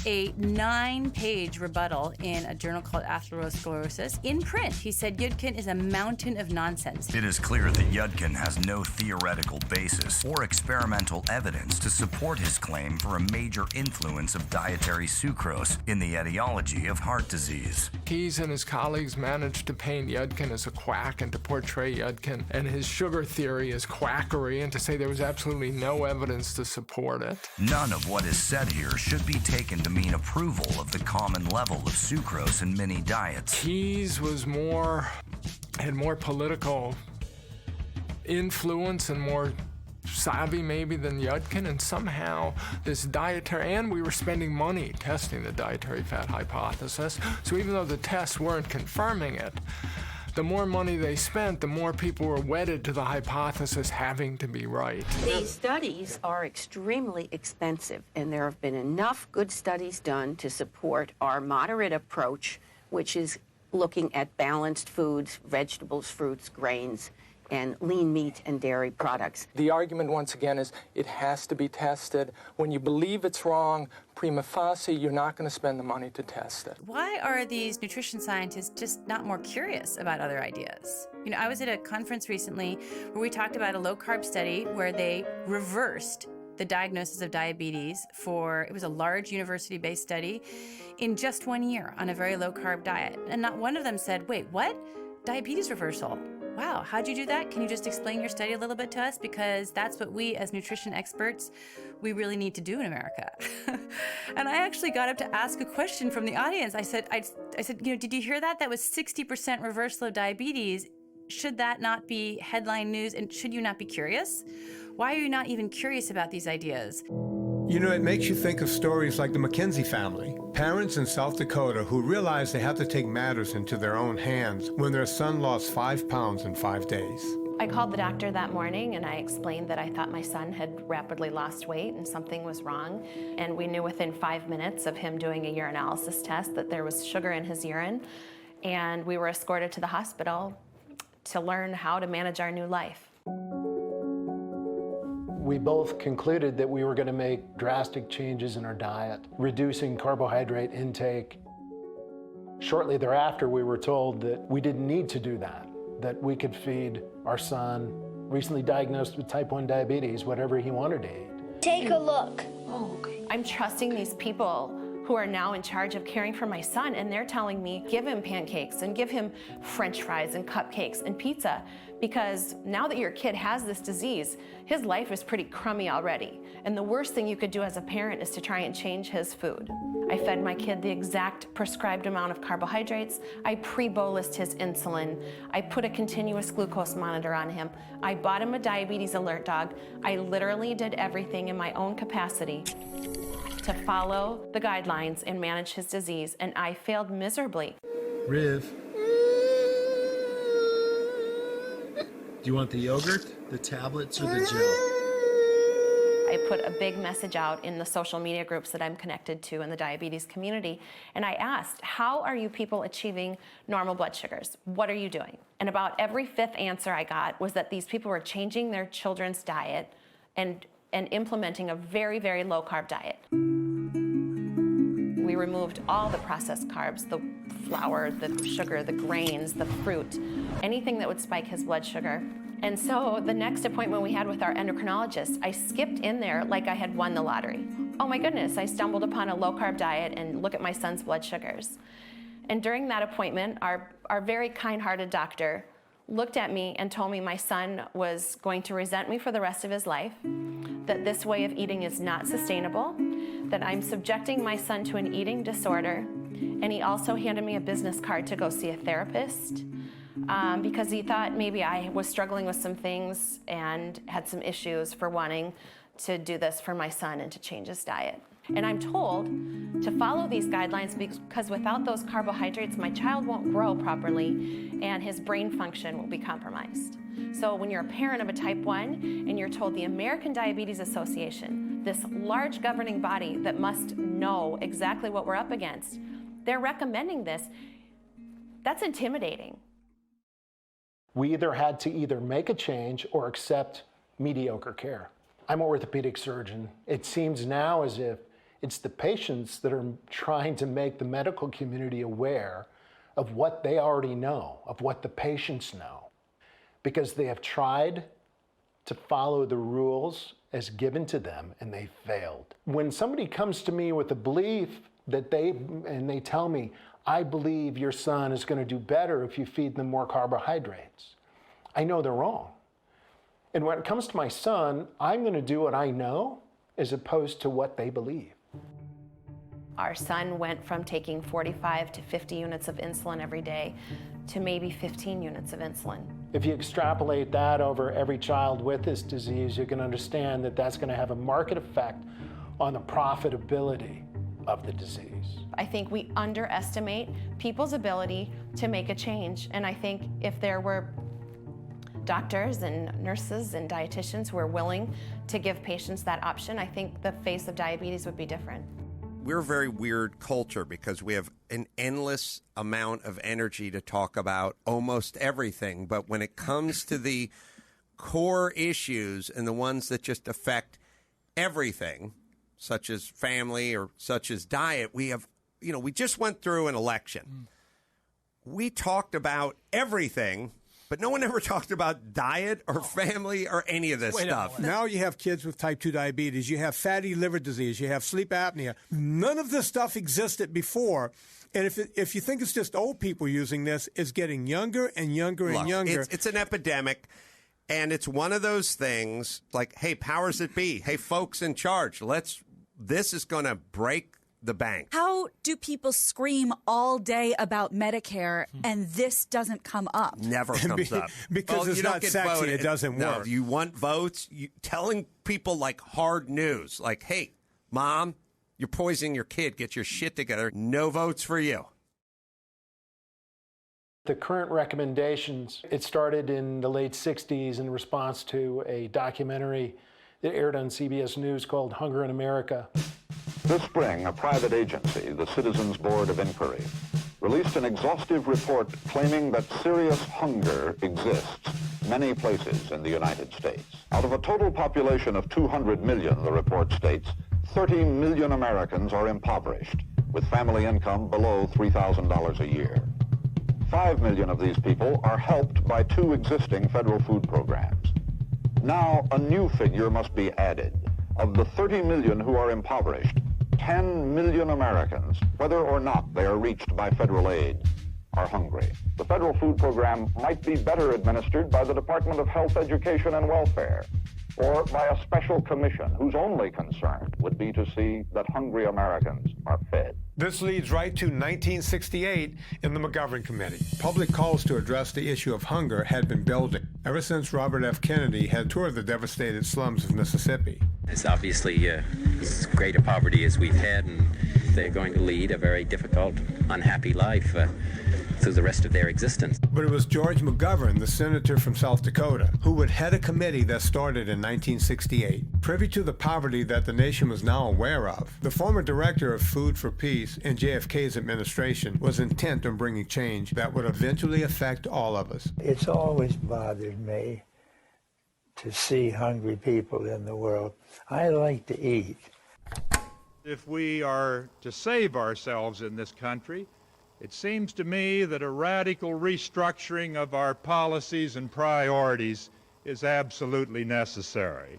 a 9-page rebuttal in a journal called Atherosclerosis in print. He said Yudkin is a mountain of nonsense. It is clear that Yudkin has no theoretical basis or experimental evidence to support his claim for a major influence of dietary sucrose in the etiology of heart disease. Keyes and his colleagues managed to paint Yudkin as a quack and to portray Yudkin and his sugar theory as quackery and to say there was absolutely no evidence to support it. None of what is said here should be taken to mean approval of the common level of sucrose in many diets. Keyes was had more political influence and more savvy maybe than Yudkin, and somehow this dietary, and we were spending money testing the dietary fat hypothesis, so even though the tests weren't confirming it, the more money they spent, the more people were wedded to the hypothesis having to be right. These studies are extremely expensive, and there have been enough good studies done to support our moderate approach, which is looking at balanced foods, vegetables, fruits, grains, and lean meat and dairy products. The argument, once again, is it has to be tested. When you believe it's wrong, prima facie, you're not going to spend the money to test it. Why are these nutrition scientists just not more curious about other ideas? You know, I was at a conference recently where we talked about a low-carb study where they reversed the diagnosis of diabetes it was a large university-based study in just 1 year on a very low-carb diet. And not one of them said, wait, what? Diabetes reversal? Wow, how'd you do that? Can you just explain your study a little bit to us? Because that's what we, as nutrition experts, we really need to do in America. And I actually got up to ask a question from the audience. I said, you know, did you hear that? That was 60% reversal of diabetes. Should that not be headline news? And should you not be curious? Why are you not even curious about these ideas? You know, it makes you think of stories like the McKenzie family, parents in South Dakota who realized they had to take matters into their own hands when their son lost 5 pounds in 5 days. I called the doctor that morning and I explained that I thought my son had rapidly lost weight and something was wrong. And we knew within 5 minutes of him doing a urinalysis test that there was sugar in his urine. And we were escorted to the hospital to learn how to manage our new life. We both concluded that we were going to make drastic changes in our diet, reducing carbohydrate intake. Shortly thereafter, we were told that we didn't need to do that we could feed our son, recently diagnosed with type 1 diabetes, whatever he wanted to eat. Take a look. I'm trusting these people who are now in charge of caring for my son, and they're telling me, give him pancakes and give him French fries and cupcakes and pizza, because now that your kid has this disease, his life is pretty crummy already. And the worst thing you could do as a parent is to try and change his food. I fed my kid the exact prescribed amount of carbohydrates. I pre-bolused his insulin. I put a continuous glucose monitor on him. I bought him a diabetes alert dog. I literally did everything in my own capacity to follow the guidelines and manage his disease, and I failed miserably. Riv, do you want the yogurt, the tablets, or the gel? I put a big message out in the social media groups that I'm connected to in the diabetes community, and I asked, how are you people achieving normal blood sugars? What are you doing? And about every fifth answer I got was that these people were changing their children's diet and implementing a very, very low-carb diet. We removed all the processed carbs, the flour, the sugar, the grains, the fruit, anything that would spike his blood sugar. And so the next appointment we had with our endocrinologist, I skipped in there like I had won the lottery. Oh my goodness, I stumbled upon a low-carb diet and look at my son's blood sugars. And during that appointment, our very kind-hearted doctor looked at me and told me my son was going to resent me for the rest of his life, that this way of eating is not sustainable, that I'm subjecting my son to an eating disorder, and he also handed me a business card to go see a therapist because he thought maybe I was struggling with some things and had some issues for wanting to do this for my son and to change his diet. And I'm told to follow these guidelines because without those carbohydrates, my child won't grow properly and his brain function will be compromised. So when you're a parent of a type 1 and you're told the American Diabetes Association, this large governing body that must know exactly what we're up against, they're recommending this, that's intimidating. We either had to either make a change or accept mediocre care. I'm an orthopedic surgeon. It seems now as if it's the patients that are trying to make the medical community aware of what they already know, of what the patients know, because they have tried to follow the rules as given to them and they failed. When somebody comes to me with a belief that they tell me, I believe your son is going to do better if you feed them more carbohydrates, I know they're wrong. And when it comes to my son, I'm going to do what I know as opposed to what they believe. Our son went from taking 45 to 50 units of insulin every day to maybe 15 units of insulin. If you extrapolate that over every child with this disease, you can understand that that's going to have a marked effect on the profitability of the disease. I think we underestimate people's ability to make a change. And I think if there were doctors and nurses and dietitians who are willing to give patients that option, I think the face of diabetes would be different. We're a very weird culture because we have an endless amount of energy to talk about almost everything. But when it comes to the core issues and the ones that just affect everything, such as family or such as diet, we have, we just went through an election. We talked about everything, but no one ever talked about diet or family or any of this stuff. Now you have kids with type 2 diabetes. You have fatty liver disease. You have sleep apnea. None of this stuff existed before. And if you think it's just old people using this, it's getting younger and younger and younger. It's an epidemic, and it's one of those things like, hey, powers that be, hey, folks in charge, this is going to break the bank. How do people scream all day about Medicare and this doesn't come up? Never comes up. Because it's not sexy, voted. It doesn't work. No, you want votes? Telling people like hard news, like, hey, Mom, you're poisoning your kid. Get your shit together. No votes for you. The current recommendations, it started in the late 60s in response to a documentary that aired on CBS News called Hunger in America. This spring, a private agency, the Citizens Board of Inquiry, released an exhaustive report claiming that serious hunger exists many places in the United States. Out of a total population of 200 million, the report states, 30 million Americans are impoverished, with family income below $3,000 a year. 5 million of these people are helped by 2 existing federal food programs. Now, a new figure must be added. Of the 30 million who are impoverished, 10 million Americans, whether or not they are reached by federal aid, are hungry. The federal food program might be better administered by the Department of Health, Education, and Welfare, or by a special commission whose only concern would be to see that hungry Americans are fed. This leads right to 1968 in the McGovern Committee. Public calls to address the issue of hunger had been building ever since Robert F. Kennedy had toured the devastated slums of Mississippi. It's obviously as great a poverty as we've had, and they're going to lead a very difficult, unhappy life through the rest of their existence. But it was George McGovern, the senator from South Dakota, who would head a committee that started in 1968. Privy to the poverty that the nation was now aware of, the former director of Food for Peace in JFK's administration was intent on bringing change that would eventually affect all of us. It's always bothered me to see hungry people in the world. I like to eat. If we are to save ourselves in this country, it seems to me that a radical restructuring of our policies and priorities is absolutely necessary.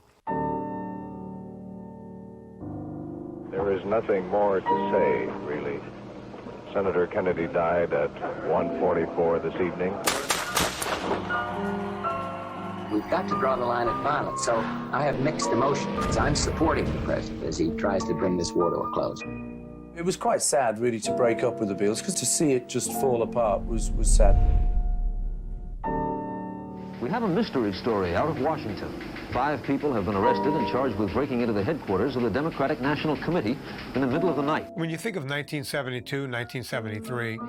There is nothing more to say, really. Senator Kennedy died at 1:44 this evening. We've got to draw the line at violence, so I have mixed emotions. I'm supporting the president as he tries to bring this war to a close. It was quite sad, really, to break up with the Beatles, because to see it just fall apart was sad. We have a mystery story out of Washington. 5 people have been arrested and charged with breaking into the headquarters of the Democratic National Committee in the middle of the night. When you think of 1972, 1973,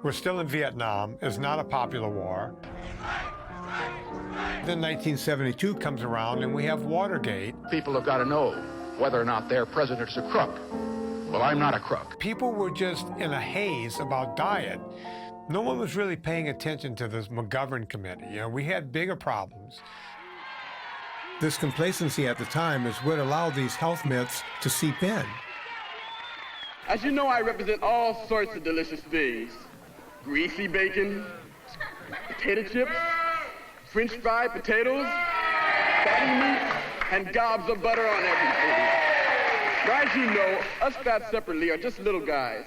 we're still in Vietnam. It's not a popular war. Then 1972 comes around and we have Watergate. People have got to know whether or not their president's a crook. Well, I'm not a crook. People were just in a haze about diet. No one was really paying attention to this McGovern Committee. You know, we had bigger problems. This complacency at the time is what allowed these health myths to seep in. As you know, I represent all sorts of delicious things. Greasy bacon, potato chips, French fried potatoes, fatty meat, and gobs of butter on everything. As you know, us fat separately are just little guys.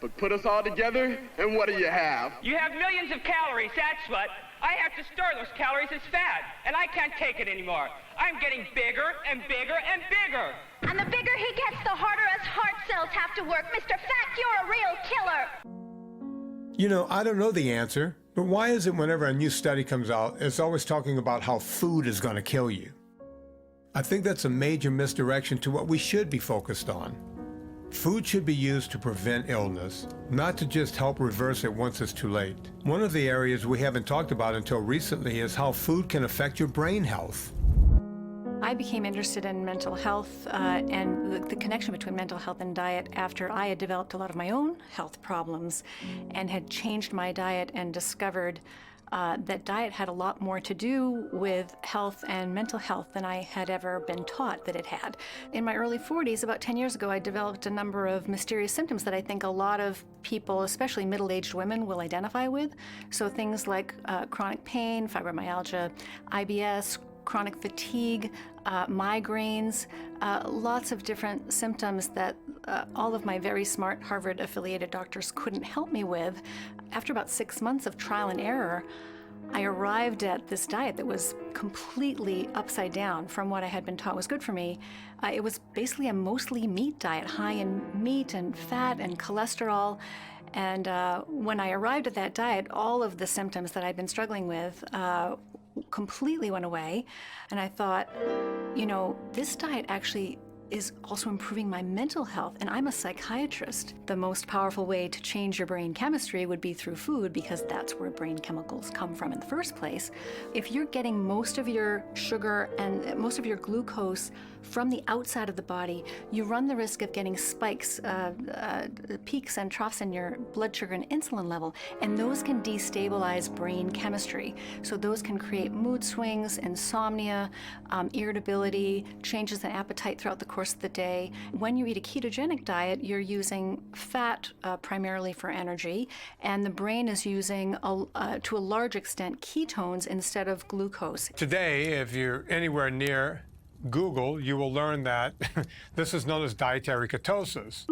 But put us all together, and what do you have? You have millions of calories, that's what. I have to store those calories as fat, and I can't take it anymore. I'm getting bigger and bigger and bigger. And the bigger he gets, the harder us heart cells have to work. Mr. Fat, you're a real killer. You know, I don't know the answer, but why is it whenever a new study comes out, it's always talking about how food is going to kill you? I think that's a major misdirection to what we should be focused on. Food should be used to prevent illness, not to just help reverse it once it's too late. One of the areas we haven't talked about until recently is how food can affect your brain health. I became interested in mental health and the connection between mental health and diet after I had developed a lot of my own health problems and had changed my diet and discovered that diet had a lot more to do with health and mental health than I had ever been taught that it had. In my early 40s, about 10 years ago, I developed a number of mysterious symptoms that I think a lot of people, especially middle-aged women, will identify with. So things like chronic pain, fibromyalgia, IBS, chronic fatigue, migraines, lots of different symptoms that all of my very smart Harvard-affiliated doctors couldn't help me with. After about 6 months of trial and error, I arrived at this diet that was completely upside down from what I had been taught was good for me. It was basically a mostly meat diet, high in meat and fat and cholesterol. And when I arrived at that diet, all of the symptoms that I'd been struggling with completely went away. And I thought, you know, this diet actually is also improving my mental health, and I'm a psychiatrist. The most powerful way to change your brain chemistry would be through food, because that's where brain chemicals come from in the first place. If you're getting most of your sugar and most of your glucose from the outside of the body, you run the risk of getting spikes, peaks and troughs in your blood sugar and insulin level, and those can destabilize brain chemistry. So those can create mood swings, insomnia, irritability, changes in appetite throughout the course of the day. When you eat a ketogenic diet, you're using fat primarily for energy, and the brain is using, to a large extent, ketones instead of glucose. Today, if you're anywhere near Google, you will learn that this is known as dietary ketosis.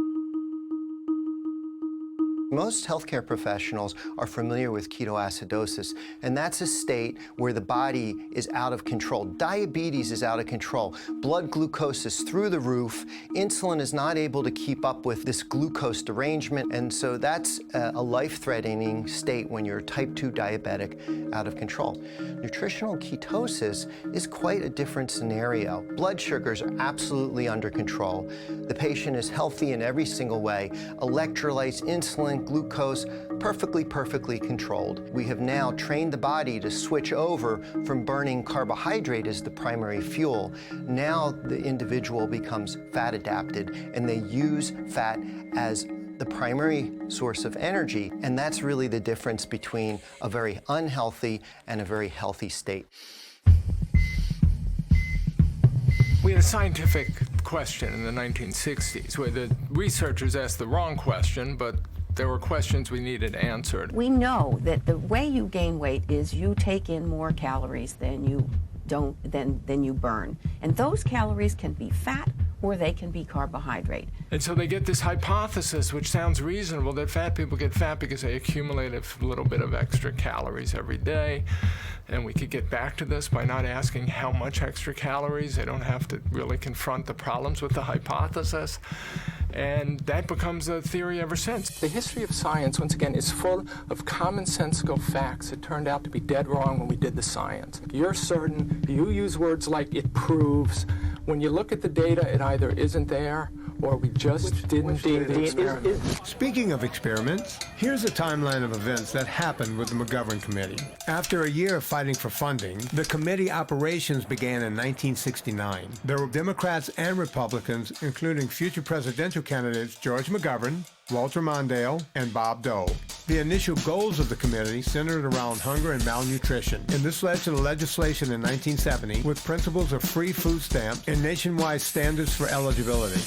Most healthcare professionals are familiar with ketoacidosis, and that's a state where the body is out of control. Diabetes is out of control. Blood glucose is through the roof. Insulin is not able to keep up with this glucose derangement, and so that's a life-threatening state when you're type 2 diabetic out of control. Nutritional ketosis is quite a different scenario. Blood sugars are absolutely under control. The patient is healthy in every single way. Electrolytes, insulin, glucose, perfectly controlled. We have now trained the body to switch over from burning carbohydrate as the primary fuel. Now the individual becomes fat adapted, and they use fat as the primary source of energy, and that's really the difference between a very unhealthy and a very healthy state. We had a scientific question in the 1960s where the researchers asked the wrong question, but there were questions we needed answered. We know that the way you gain weight is you take in more calories than you burn. And those calories can be fat or they can be carbohydrate. And so they get this hypothesis, which sounds reasonable, that fat people get fat because they accumulate a little bit of extra calories every day. And we could get back to this by not asking how much extra calories. They don't have to really confront the problems with the hypothesis. And that becomes a theory ever since. The history of science, once again, is full of commonsensical facts that turned out to be dead wrong when we did the science. You're certain, you use words like "it proves." When you look at the data, it either isn't there or we just didn't do the experiment. Speaking of experiments, here's a timeline of events that happened with the McGovern Committee. After a year of fighting for funding, the committee operations began in 1969. There were Democrats and Republicans, including future presidential candidates George McGovern, Walter Mondale, and Bob Dole. The initial goals of the committee centered around hunger and malnutrition, and this led to the legislation in 1970 with principles of free food stamp and nationwide standards for eligibility.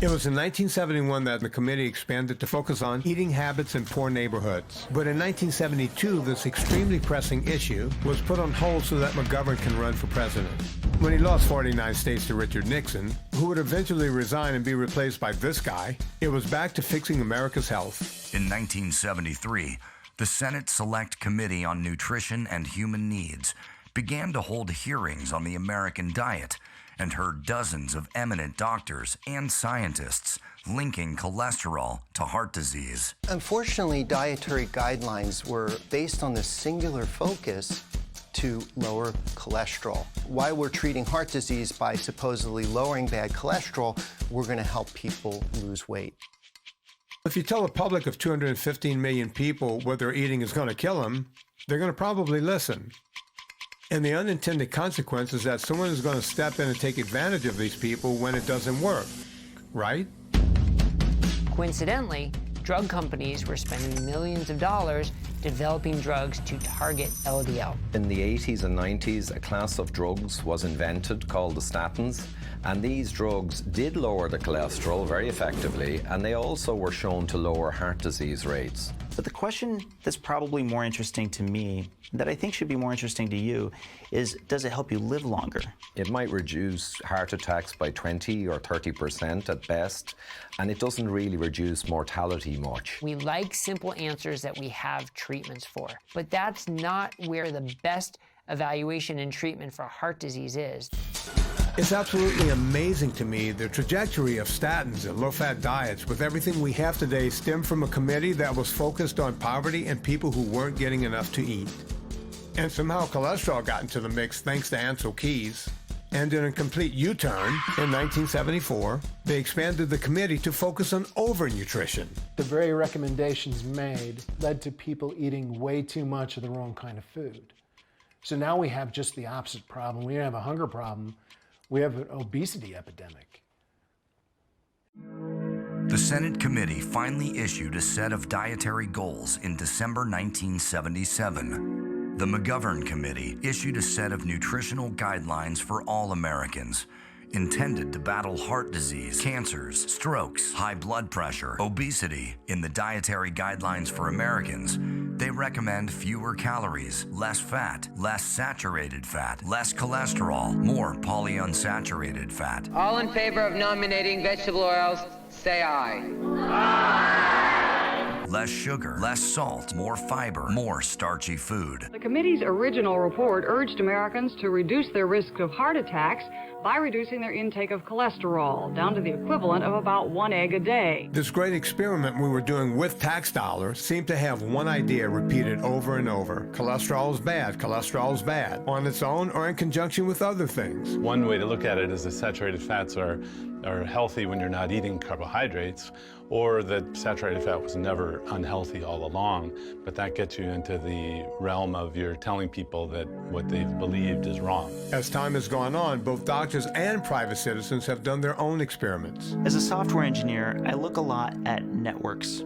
It was in 1971 that the committee expanded to focus on eating habits in poor neighborhoods. But in 1972, this extremely pressing issue was put on hold so that McGovern can run for president. When he lost 49 states to Richard Nixon, who would eventually resign and be replaced by this guy, it was back to fixing America's health. In 1973, the Senate Select Committee on Nutrition and Human Needs began to hold hearings on the American diet and heard dozens of eminent doctors and scientists linking cholesterol to heart disease. Unfortunately, dietary guidelines were based on the singular focus to lower cholesterol. While we're treating heart disease by supposedly lowering bad cholesterol, we're going to help people lose weight. If you tell a public of 215 million people what they're eating is going to kill them, they're going to probably listen. And the unintended consequence is that someone is going to step in and take advantage of these people when it doesn't work, right? Coincidentally, drug companies were spending millions of dollars developing drugs to target LDL. In the 80s and 90s, a class of drugs was invented called the statins, and these drugs did lower the cholesterol very effectively, and they also were shown to lower heart disease rates. But the question that's probably more interesting to me, that I think should be more interesting to you, is does it help you live longer? It might reduce heart attacks by 20 or 30% at best, and it doesn't really reduce mortality much. We like simple answers that we have treatments for, but that's not where the best evaluation and treatment for heart disease is. It's absolutely amazing to me the trajectory of statins and low-fat diets with everything we have today stemmed from a committee that was focused on poverty and people who weren't getting enough to eat. And somehow cholesterol got into the mix thanks to Ancel Keys. And in a complete U-turn, in 1974, they expanded the committee to focus on overnutrition. The very recommendations made led to people eating way too much of the wrong kind of food. So now we have just the opposite problem. We don't have a hunger problem, we have an obesity epidemic. The Senate committee finally issued a set of dietary goals in December 1977. The McGovern Committee issued a set of nutritional guidelines for all Americans, intended to battle heart disease, cancers, strokes, high blood pressure, obesity. In the Dietary Guidelines for Americans, they recommend fewer calories, less fat, less saturated fat, less cholesterol, more polyunsaturated fat. All in favor of nominating vegetable oils, say aye. Less sugar, less salt, more fiber, more starchy food. The committee's original report urged Americans to reduce their risk of heart attacks by reducing their intake of cholesterol down to the equivalent of about 1 egg a day. This great experiment we were doing with tax dollars seemed to have one idea repeated over and over. Cholesterol is bad, cholesterol is bad, on its own or in conjunction with other things. One way to look at it is that saturated fats are healthy when you're not eating carbohydrates, or that saturated fat was never unhealthy all along, but that gets you into the realm of you're telling people that what they've believed is wrong. As time has gone on, both doctors and private citizens have done their own experiments. As a software engineer, I look a lot at networks.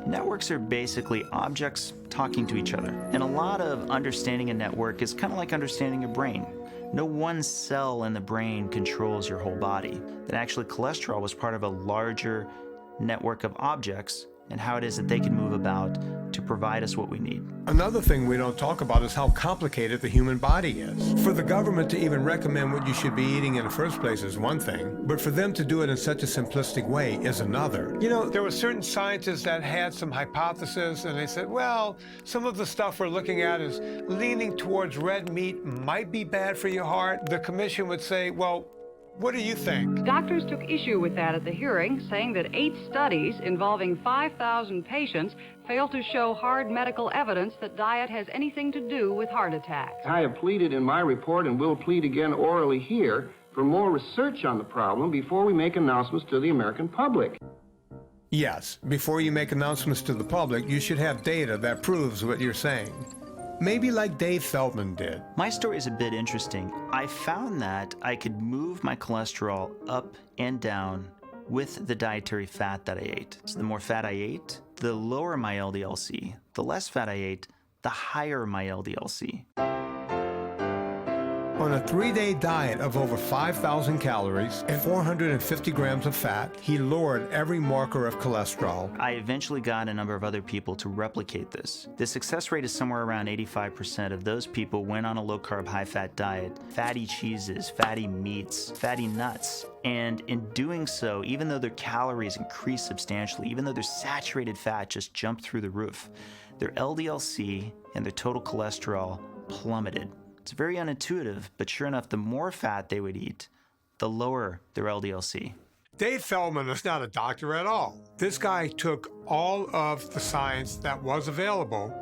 Networks are basically objects talking to each other, and a lot of understanding a network is kind of like understanding a brain. No one cell in the brain controls your whole body. That actually cholesterol was part of a larger network of objects and how it is that they can move about to provide us what we need. Another thing we don't talk about is how complicated the human body is. For the government to even recommend what you should be eating in the first place is one thing, but for them to do it in such a simplistic way is another. You know, there were certain scientists that had some hypotheses, and they said, well, some of the stuff we're looking at is leaning towards red meat might be bad for your heart. The commission would say, well, what do you think? Doctors took issue with that at the hearing, saying that 8 studies involving 5,000 patients failed to show hard medical evidence that diet has anything to do with heart attacks. I have pleaded in my report and will plead again orally here for more research on the problem before we make announcements to the American public. Yes, before you make announcements to the public, you should have data that proves what you're saying. Maybe like Dave Feldman did. My story is a bit interesting. I found that I could move my cholesterol up and down with the dietary fat that I ate. So the more fat I ate, the lower my LDL-C. The less fat I ate, the higher my LDL-C. On a 3-day diet of over 5,000 calories and 450 grams of fat, he lowered every marker of cholesterol. I eventually got a number of other people to replicate this. The success rate is somewhere around 85% of those people went on a low-carb, high-fat diet, fatty cheeses, fatty meats, fatty nuts. And in doing so, even though their calories increased substantially, even though their saturated fat just jumped through the roof, their LDL-C and their total cholesterol plummeted. It's very unintuitive, but sure enough, the more fat they would eat, the lower their LDL-C. Dave Feldman is not a doctor at all. This guy took all of the science that was available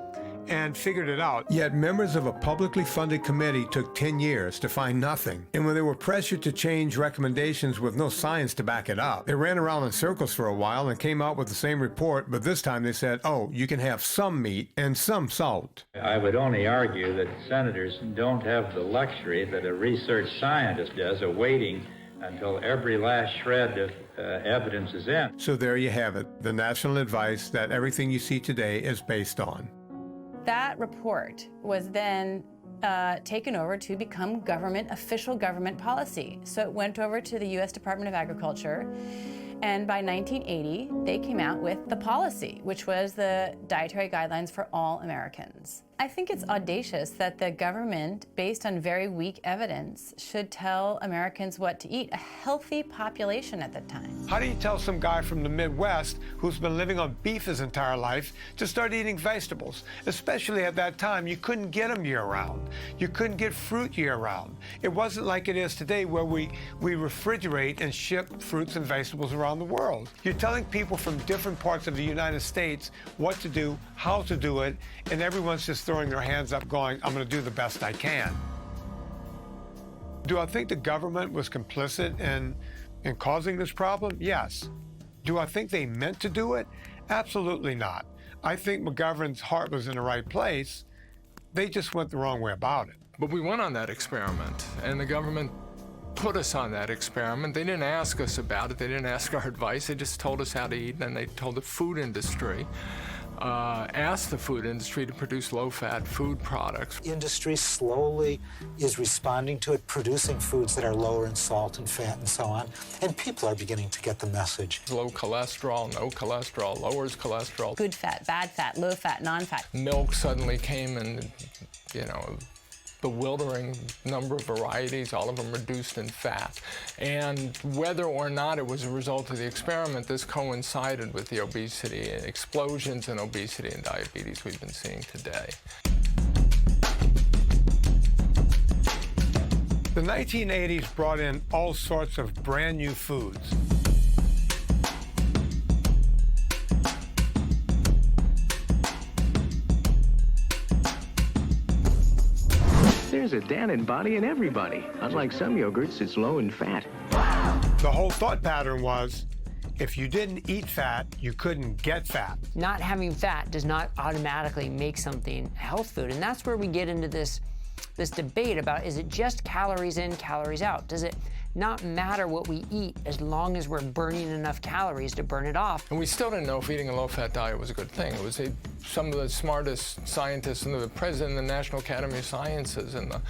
and figured it out. Yet members of a publicly funded committee took 10 years to find nothing. And when they were pressured to change recommendations with no science to back it up, they ran around in circles for a while and came out with the same report, but this time they said, oh, you can have some meat and some salt. I would only argue that senators don't have the luxury that a research scientist does of waiting until every last shred of evidence is in. So there you have it, the national advice that everything you see today is based on. That report was then taken over to become official government policy. So it went over to the U.S. Department of Agriculture, and by 1980, they came out with the policy, which was the Dietary Guidelines for All Americans. I think it's audacious that the government, based on very weak evidence, should tell Americans what to eat, a healthy population at the time. How do you tell some guy from the Midwest who's been living on beef his entire life to start eating vegetables? Especially at that time, you couldn't get them year-round. You couldn't get fruit year-round. It wasn't like it is today where we refrigerate and ship fruits and vegetables around the world. You're telling people from different parts of the United States what to do, how to do it, and everyone's just throwing their hands up going, I'm going to do the best I can. Do I think the government was complicit in causing this problem? Yes. Do I think they meant to do it? Absolutely not. I think McGovern's heart was in the right place. They just went the wrong way about it. But we went on that experiment, and the government put us on that experiment. They didn't ask us about it. They didn't ask our advice. They just told us how to eat, and they told the food industry, asked the food industry to produce low-fat food products. Industry slowly is responding to it, producing foods that are lower in salt and fat and so on, and people are beginning to get the message. Low cholesterol, no cholesterol, lowers cholesterol. Good fat, bad fat, low fat, non-fat. Milk suddenly came in, bewildering number of varieties, all of them reduced in fat. And whether or not it was a result of the experiment, this coincided with the obesity, explosions in obesity and diabetes we've been seeing today. The 1980s brought in all sorts of brand new foods. There's a Dannon body in everybody. Unlike some yogurts, it's low in fat. The whole thought pattern was, if you didn't eat fat, you couldn't get fat. Not having fat does not automatically make something a health food. And that's where we get into this debate about, is it just calories in, calories out? Does it not matter what we eat as long as we're burning enough calories to burn it off? And we still didn't know if eating a low-fat diet was a good thing. It was some of the smartest scientists and the president of the National Academy of Sciences in the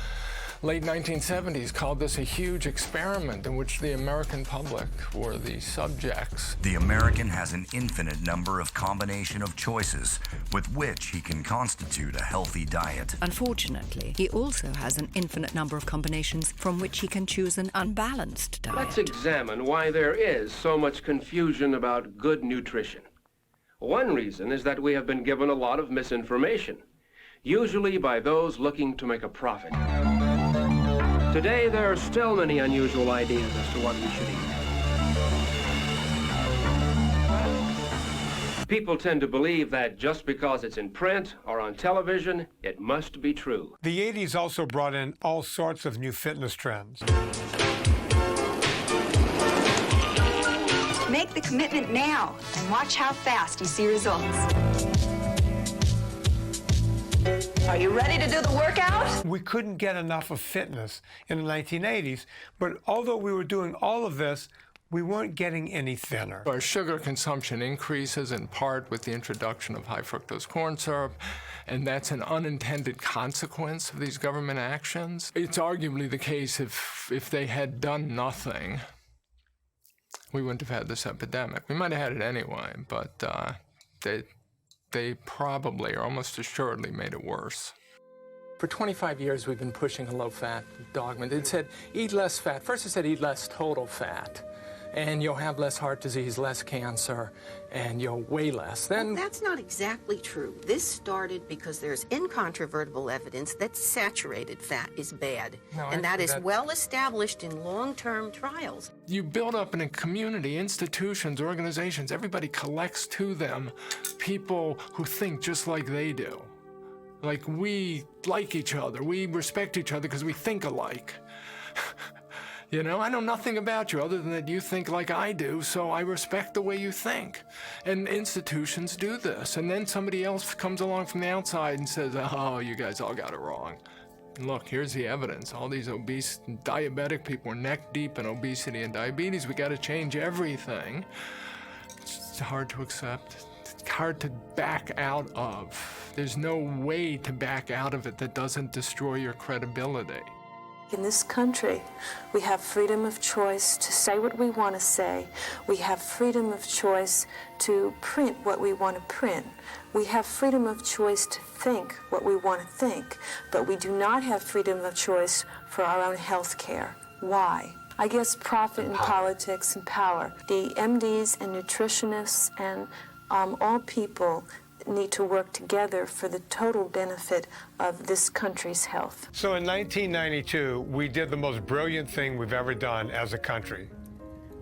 late 1970s called this a huge experiment in which the American public were the subjects. The American has an infinite number of combination of choices with which he can constitute a healthy diet. Unfortunately, he also has an infinite number of combinations from which he can choose an unbalanced diet. Let's examine why there is so much confusion about good nutrition. One reason is that we have been given a lot of misinformation, usually by those looking to make a profit. Today, there are still many unusual ideas as to what we should eat. People tend to believe that just because it's in print or on television, it must be true. The 80s also brought in all sorts of new fitness trends. Make the commitment now and watch how fast you see results. Are you ready to do the workout? We couldn't get enough of fitness in the 1980s, but although we were doing all of this, we weren't getting any thinner. Our sugar consumption increases in part with the introduction of high fructose corn syrup, and that's an unintended consequence of these government actions. It's arguably the case if they had done nothing, we wouldn't have had this epidemic. We might have had it anyway, but they probably or almost assuredly made it worse. For 25 years, we've been pushing a low-fat dogma. It said, eat less fat. First it said, eat less total fat, and you'll have less heart disease, less cancer, and you'll weigh less. Then that's not exactly true. This started because there's incontrovertible evidence that saturated fat is bad, and that is well established in long-term trials. You build up in a community, institutions, organizations, everybody collects to them people who think just like they do. Like, we like each other, we respect each other because we think alike. You know, I know nothing about you other than that you think like I do, so I respect the way you think. And institutions do this. And then somebody else comes along from the outside and says, oh, you guys all got it wrong. And look, here's the evidence. All these obese, diabetic people are neck deep in obesity and diabetes. We got to change everything. It's hard to accept. It's hard to back out of. There's no way to back out of it that doesn't destroy your credibility. In this country, we have freedom of choice to say what we want to say. We have freedom of choice to print what we want to print. We have freedom of choice to think what we want to think, but we do not have freedom of choice for our own health care. Why? I guess profit in politics and power. The MDs and nutritionists and all people need to work together for the total benefit of this country's health. So in 1992, we did the most brilliant thing we've ever done as a country.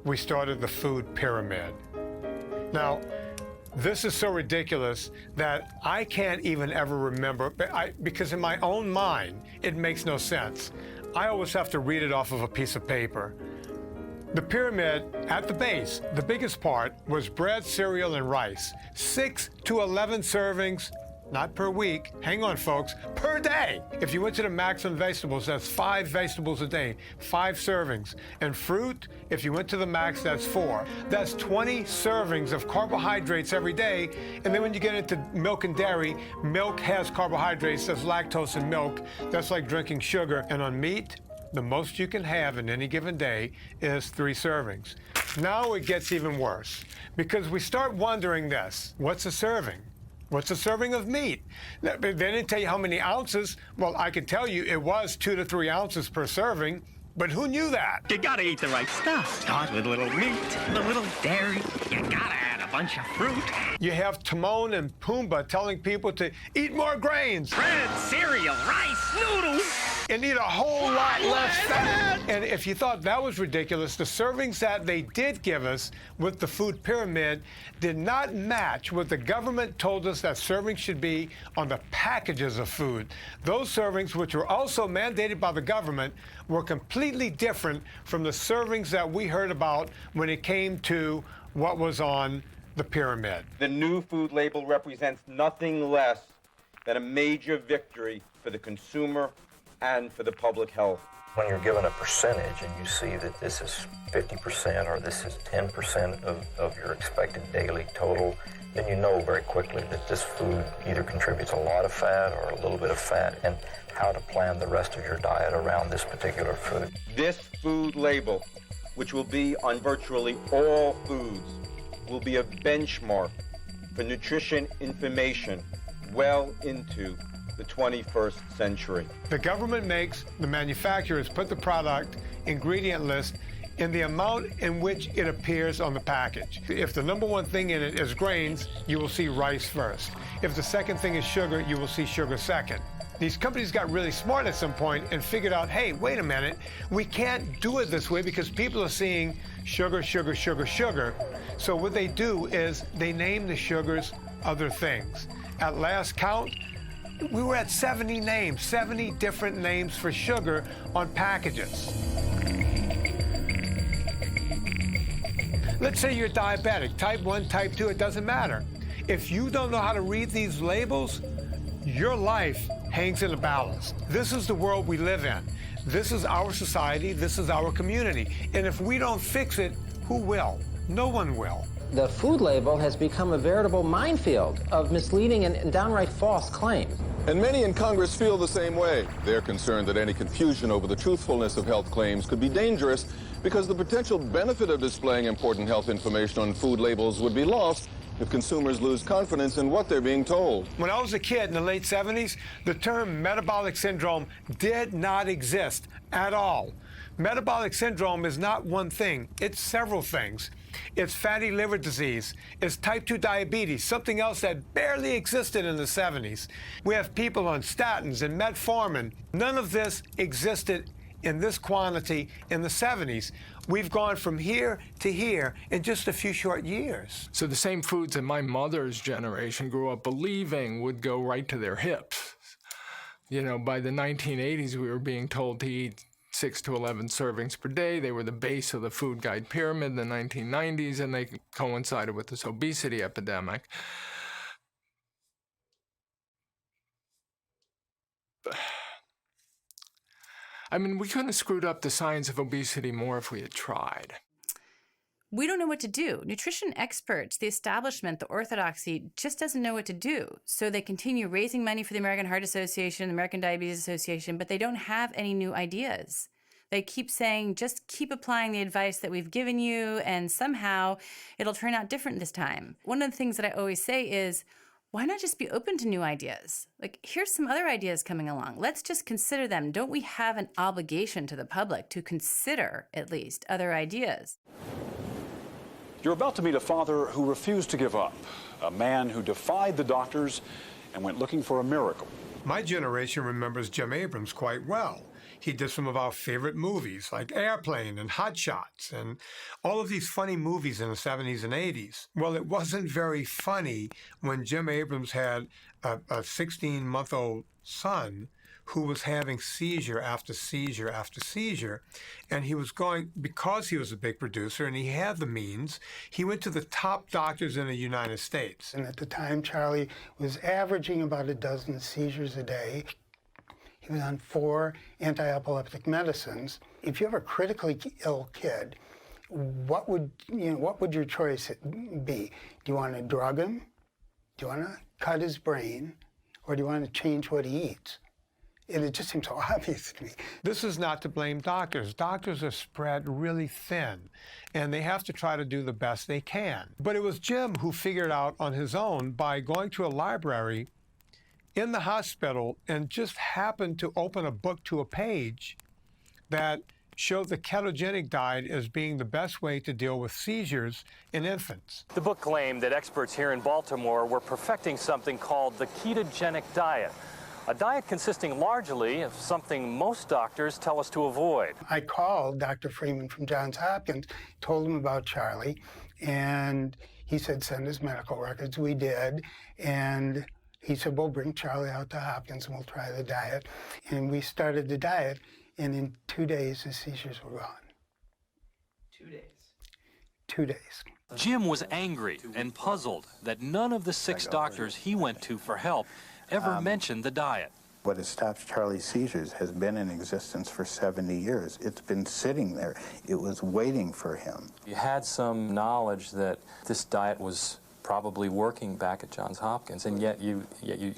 We started the food pyramid. Now, this is so ridiculous that I can't even ever remember, because in my own mind, it makes no sense. I always have to read it off of a piece of paper. The pyramid, at the base, the biggest part was bread, cereal, and rice. 6 to 11 servings, not per week, hang on folks, per day. If you went to the maximum vegetables, that's 5 vegetables a day, 5 servings. And fruit, if you went to the max, that's 4. That's 20 servings of carbohydrates every day. And then when you get into milk and dairy, milk has carbohydrates, there's lactose in milk. That's like drinking sugar. And on meat, the most you can have in any given day is 3 servings. Now it gets even worse because we start wondering this, what's a serving? What's a serving of meat? They didn't tell you how many ounces. Well, I can tell you it was 2 to 3 ounces per serving, but who knew that? You gotta eat the right stuff. Start with a little meat, a little dairy. You gotta add a bunch of fruit. You have Timon and Pumbaa telling people to eat more grains. Bread, cereal, rice, noodles. And eat a whole lot less fat. And if you thought that was ridiculous, the servings that they did give us with the food pyramid did not match what the government told us that servings should be on the packages of food. Those servings, which were also mandated by the government, were completely different from the servings that we heard about when it came to what was on the pyramid. The new food label represents nothing less than a major victory for the consumer and for the public health. When you're given a percentage and you see that this is 50% or this is 10% of your expected daily total, then you know very quickly that this food either contributes a lot of fat or a little bit of fat, and how to plan the rest of your diet around this particular food. This food label, which will be on virtually all foods, will be a benchmark for nutrition information well into the 21st century. The government makes the manufacturers put the product ingredient list in the amount in which it appears on the package. If the number one thing in it is grains, you will see rice first. If the second thing is sugar, you will see sugar second. These companies got really smart at some point and figured out, hey, wait a minute, we can't do it this way because people are seeing sugar, sugar, sugar, sugar. So what they do is they name the sugars other things. At last count, we were at 70 names, 70 different names for sugar on packages. Let's say you're diabetic, type 1, type 2, it doesn't matter. If you don't know how to read these labels, your life hangs in the balance. This is the world we live in. This is our society, this is our community. And if we don't fix it, who will? No one will. The food label has become a veritable minefield of misleading and downright false claims. And many in Congress feel the same way. They're concerned that any confusion over the truthfulness of health claims could be dangerous because the potential benefit of displaying important health information on food labels would be lost if consumers lose confidence in what they're being told. When I was a kid in the late 70s, the term metabolic syndrome did not exist at all. Metabolic syndrome is not one thing, it's several things. It's fatty liver disease, it's type 2 diabetes, something else that barely existed in the 70s. We have people on statins and metformin. None of this existed in this quantity in the 70s. We've gone from here to here in just a few short years. So the same foods that my mother's generation grew up believing would go right to their hips. You know, by the 1980s, we were being told to eat 6 to 11 servings per day. They were the base of the food guide pyramid in the 1990s, and they coincided with this obesity epidemic. I mean, we couldn't have screwed up the science of obesity more if we had tried. We don't know what to do. Nutrition experts, the establishment, the orthodoxy just doesn't know what to do. So they continue raising money for the American Heart Association, the American Diabetes Association, but they don't have any new ideas. They keep saying, just keep applying the advice that we've given you, and somehow it'll turn out different this time. One of the things that I always say is, why not just be open to new ideas? Like, here's some other ideas coming along. Let's just consider them. Don't we have an obligation to the public to consider, at least, other ideas? You're about to meet a father who refused to give up, a man who defied the doctors and went looking for a miracle. My generation remembers Jim Abrams quite well. He did some of our favorite movies like Airplane and Hot Shots and all of these funny movies in the 70s and 80s. Well, it wasn't very funny when Jim Abrams had a 16-month-old son who was having seizure after seizure after seizure. And he was going, because he was a big producer and he had the means, he went to the top doctors in the United States. And at the time, Charlie was averaging about a dozen seizures a day. He was on 4 anti-epileptic medicines. If you have a critically ill kid, what would your choice be? Do you want to drug him? Do you want to cut his brain? Or do you want to change what he eats? And it just seems so obvious to me. This is not to blame doctors. Doctors are spread really thin, and they have to try to do the best they can. But it was Jim who figured out on his own by going to a library in the hospital and just happened to open a book to a page that showed the ketogenic diet as being the best way to deal with seizures in infants. The book claimed that experts here in Baltimore were perfecting something called the ketogenic diet, a diet consisting largely of something most doctors tell us to avoid. I called Dr. Freeman from Johns Hopkins, told him about Charlie, and he said, send his medical records. We did, and he said, well, bring Charlie out to Hopkins and we'll try the diet. And we started the diet, and in 2 days, his seizures were gone. 2 days? 2 days. Jim was angry and puzzled that none of the 6 doctors he went to for help ever mentioned the diet. What has stopped Charlie's seizures has been in existence for 70 years. It's been sitting there. It was waiting for him. You had some knowledge that this diet was probably working back at Johns Hopkins, and yet you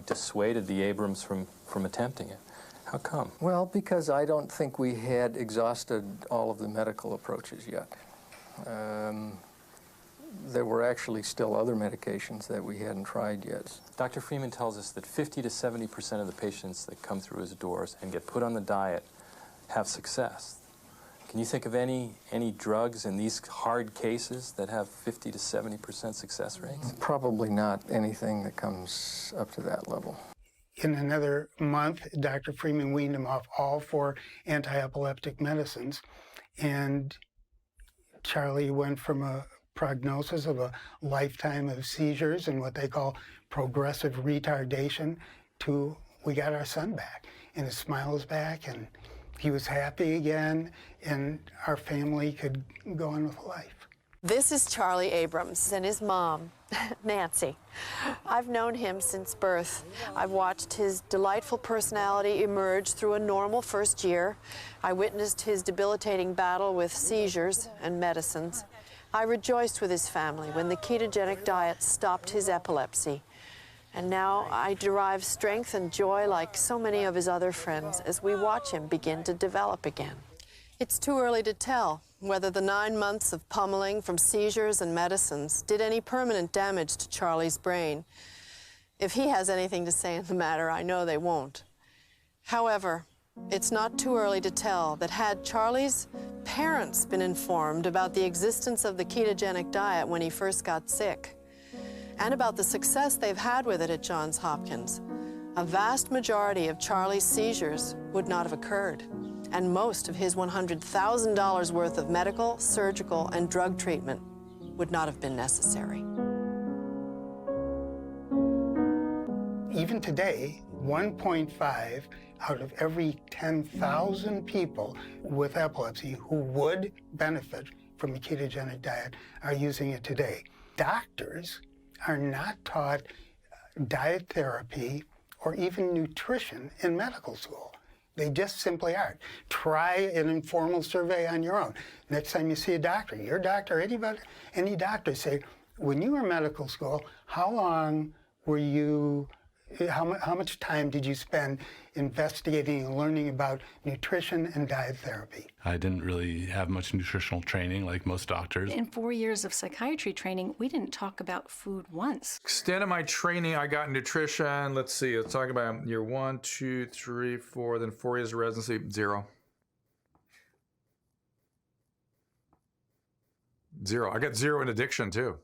dissuaded the Abrams from attempting it. How come? Well, because I don't think we had exhausted all of the medical approaches yet. There were actually still other medications that we hadn't tried yet. Dr. Freeman tells us that 50 to 70% of the patients that come through his doors and get put on the diet have success. Can you think of any drugs in these hard cases that have 50 to 70% success rates? Probably not anything that comes up to that level. In another month, Dr. Freeman weaned him off all 4 anti-epileptic medicines, and Charlie went from a prognosis of a lifetime of seizures and what they call progressive retardation to we got our son back, and his smile was back, and he was happy again, and our family could go on with life. This is Charlie Abrams and his mom, Nancy. I've known him since birth. I've watched his delightful personality emerge through a normal first year. I witnessed his debilitating battle with seizures and medicines. I rejoiced with his family when the ketogenic diet stopped his epilepsy. And now I derive strength and joy like so many of his other friends as we watch him begin to develop again. It's too early to tell whether the 9 months of pummeling from seizures and medicines did any permanent damage to Charlie's brain. If he has anything to say in the matter, I know they won't. However, it's not too early to tell that had Charlie's parents been informed about the existence of the ketogenic diet when he first got sick, and about the success they've had with it at Johns Hopkins, a vast majority of Charlie's seizures would not have occurred, and most of his $100,000 worth of medical, surgical, and drug treatment would not have been necessary. Even today, 1.5 out of every 10,000 people with epilepsy who would benefit from a ketogenic diet are using it today. Doctors are not taught diet therapy or even nutrition in medical school. They just simply aren't. Try an informal survey on your own. Next time you see a doctor, your doctor, anybody, any doctor, say, when you were in medical school, how long were you, how much time did you spend investigating and learning about nutrition and diet therapy? I didn't really have much nutritional training like most doctors. In 4 years of psychiatry training, we didn't talk about food once. Extent of my training, I got nutrition. Let's see, let's talk about year 1, 2, 3, 4, then 4 years of residency, 0. 0. I got 0 in addiction too.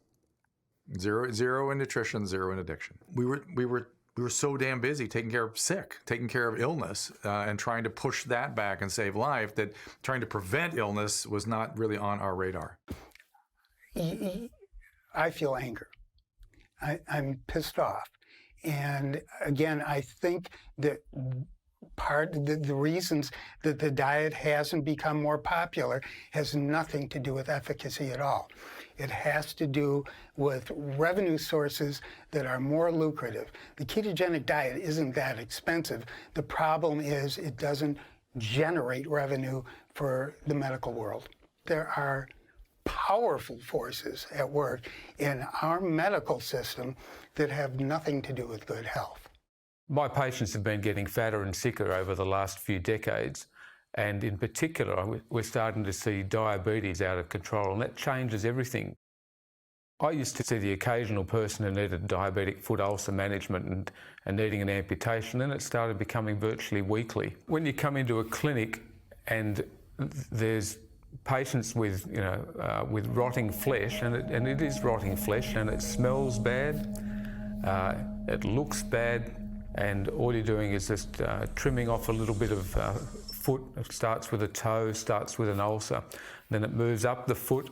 0 in nutrition, 0 in addiction. We were so damn busy taking care of illness, and trying to push that back and save life that trying to prevent illness was not really on our radar. I feel anger. I'm pissed off. And again, I think that the reasons that the diet hasn't become more popular has nothing to do with efficacy at all. It has to do with revenue sources that are more lucrative. The ketogenic diet isn't that expensive. The problem is it doesn't generate revenue for the medical world. There are powerful forces at work in our medical system that have nothing to do with good health. My patients have been getting fatter and sicker over the last few decades, and in particular, we're starting to see diabetes out of control, and that changes everything. I used to see the occasional person who needed diabetic foot ulcer management and needing an amputation, and it started becoming virtually weekly. When you come into a clinic and there's patients with, with rotting flesh, and it is rotting flesh, and it smells bad, it looks bad, and all you're doing is just trimming off a little bit of foot. It starts with a toe, starts with an ulcer, then it moves up the foot,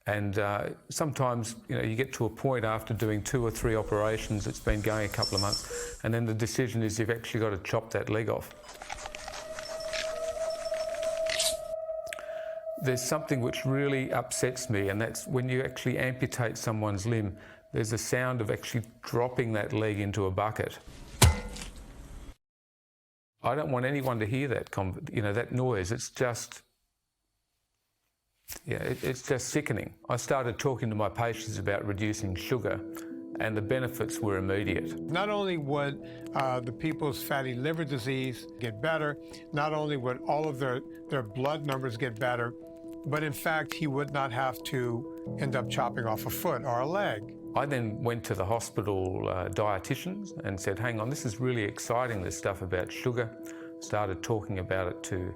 and sometimes you get to a point after doing 2 or 3 operations, it's been going a couple of months, and then the decision is you've actually got to chop that leg off. There's something which really upsets me, and that's when you actually amputate someone's limb, there's a sound of actually dropping that leg into a bucket. I don't want anyone to hear that, that noise. It's just, it's just sickening. I started talking to my patients about reducing sugar, and the benefits were immediate. Not only would the people's fatty liver disease get better, not only would all of their blood numbers get better, but in fact, he would not have to end up chopping off a foot or a leg. I then went to the hospital dietitians and said, hang on, this is really exciting, this stuff about sugar. Started talking about it to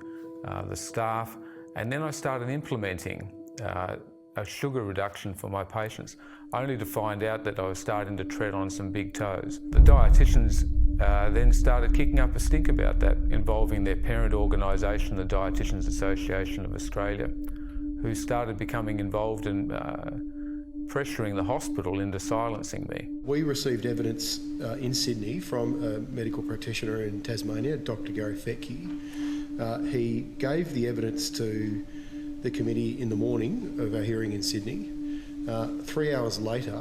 the staff, and then I started implementing a sugar reduction for my patients, only to find out that I was starting to tread on some big toes. The dietitians then started kicking up a stink about that, involving their parent organisation, the Dietitians Association of Australia, who started becoming involved in pressuring the hospital into silencing me. We received evidence in Sydney from a medical practitioner in Tasmania, Dr. Gary Fettke. He gave the evidence to the committee in the morning of our hearing in Sydney. 3 hours later,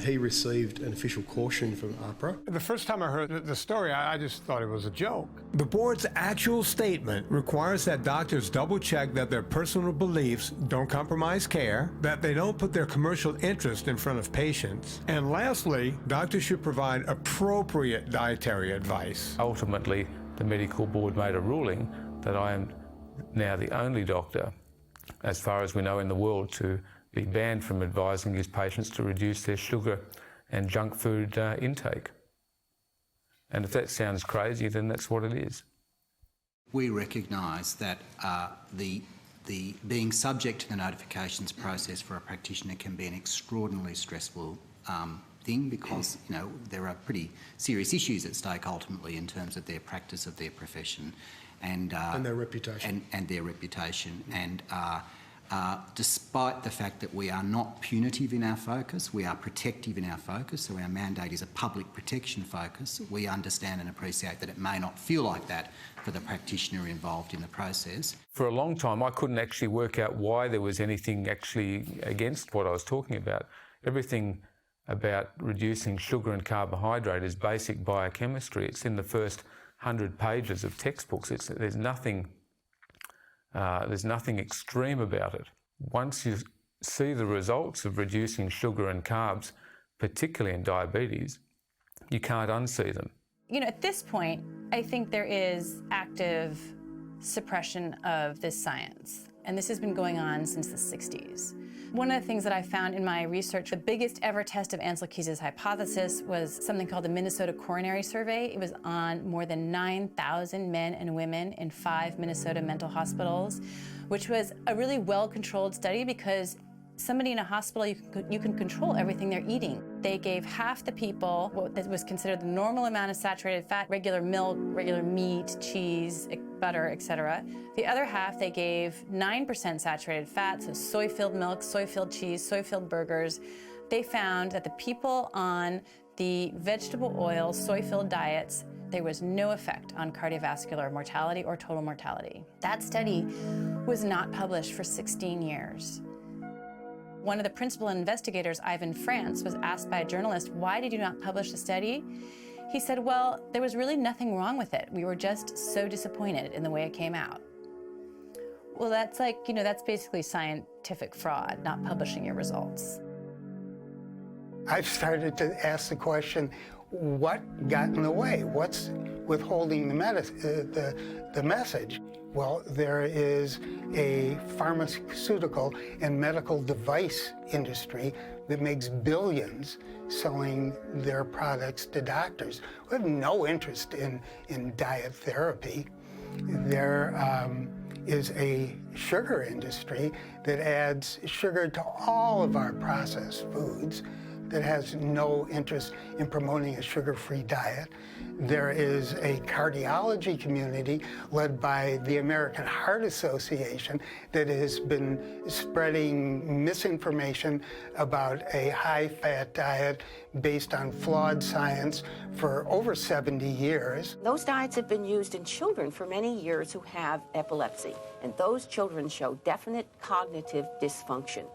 he received an official caution from AHPRA. The first time I heard the story, I just thought it was a joke. The board's actual statement requires that doctors double-check that their personal beliefs don't compromise care, that they don't put their commercial interest in front of patients, and lastly, doctors should provide appropriate dietary advice. Ultimately, the medical board made a ruling that I am now the only doctor, as far as we know in the world, to be banned from advising his patients to reduce their sugar and junk food intake. And if that sounds crazy, then that's what it is. We recognise that the being subject to the notifications process for a practitioner can be an extraordinarily stressful thing, because there are pretty serious issues at stake ultimately in terms of their practice of their profession and their reputation. And their reputation. And despite the fact that we are not punitive in our focus, we are protective in our focus, so our mandate is a public protection focus, we understand and appreciate that it may not feel like that for the practitioner involved in the process. For a long time, I couldn't actually work out why there was anything actually against what I was talking about. Everything about reducing sugar and carbohydrate is basic biochemistry. It's in the first 100 pages of textbooks. There's nothing extreme about it. Once you see the results of reducing sugar and carbs, particularly in diabetes, you can't unsee them. At this point, I think there is active suppression of this science, and this has been going on since the 60s. One of the things that I found in my research, the biggest ever test of Ancel Keys' hypothesis was something called the Minnesota Coronary Survey. It was on more than 9,000 men and women in 5 Minnesota mental hospitals, which was a really well-controlled study because somebody in a hospital, you can control everything they're eating. They gave half the people what was considered the normal amount of saturated fat, regular milk, regular meat, cheese, butter, etc. The other half, they gave 9% saturated fat, so soy-filled milk, soy-filled cheese, soy-filled burgers. They found that the people on the vegetable oil, soy-filled diets there was no effect on cardiovascular mortality or total mortality. That study was not published for 16 years. One of the principal investigators, Ivan France, was asked by a journalist, "Why did you not publish the study?" He said, "Well, there was really nothing wrong with it. We were just so disappointed in the way it came out." Well, that's like, that's basically scientific fraud, not publishing your results. I've started to ask the question, what got in the way? What's withholding the message? Well, there is a pharmaceutical and medical device industry that makes billions selling their products to doctors who have no interest in diet therapy. There is a sugar industry that adds sugar to all of our processed foods that has no interest in promoting a sugar-free diet. There is a cardiology community led by the American Heart Association that has been spreading misinformation about a high-fat diet based on flawed science for over 70 years. Those diets have been used in children for many years who have epilepsy, and those children show definite cognitive dysfunction.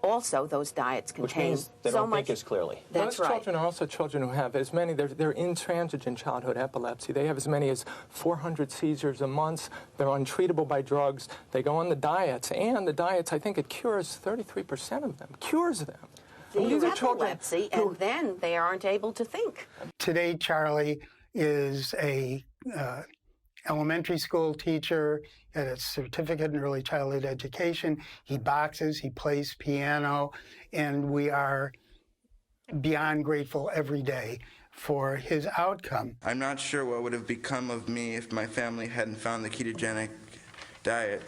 Also, those diets contain Which means they so don't much. think as clearly. That's Those right. children are also children who have as many, they're intransigent childhood epilepsy. They have as many as 400 seizures a month. They're untreatable by drugs. They go on the diets, and the diets, I think it cures 33% of them, cures them. They These have are children epilepsy, who- and then they aren't able to think. Today, Charlie is a elementary school teacher at a certificate in early childhood education. He boxes, he plays piano, and we are beyond grateful every day for his outcome. I'm not sure what would have become of me if my family hadn't found the ketogenic diet,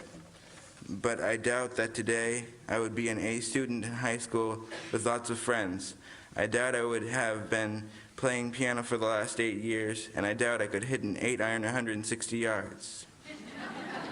but I doubt that today I would be an A student in high school with lots of friends. I doubt I would have been playing piano for the last 8 years, and I doubt I could hit an 8-iron 160 yards.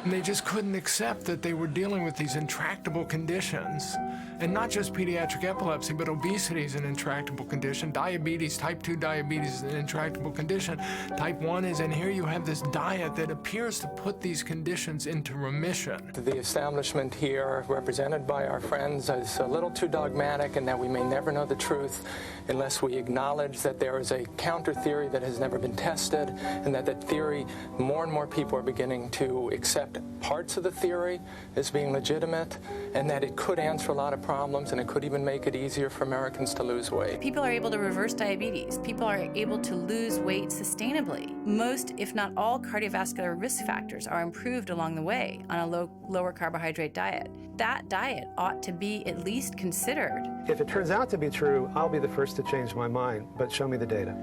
And they just couldn't accept that they were dealing with these intractable conditions. And not just pediatric epilepsy, but obesity is an intractable condition. Diabetes, type 2 diabetes is an intractable condition. Type 1 is, and here you have this diet that appears to put these conditions into remission. The establishment here, represented by our friends, is a little too dogmatic and that we may never know the truth unless we acknowledge that there is a counter theory that has never been tested, and that theory, more and more people are beginning to accept parts of the theory as being legitimate, and that it could answer a lot of problems, and it could even make it easier for Americans to lose weight. People are able to reverse diabetes. People are able to lose weight sustainably. Most, if not all, cardiovascular risk factors are improved along the way on a lower carbohydrate diet. That diet ought to be at least considered. If it turns out to be true, I'll be the first to change my mind, but show me the data.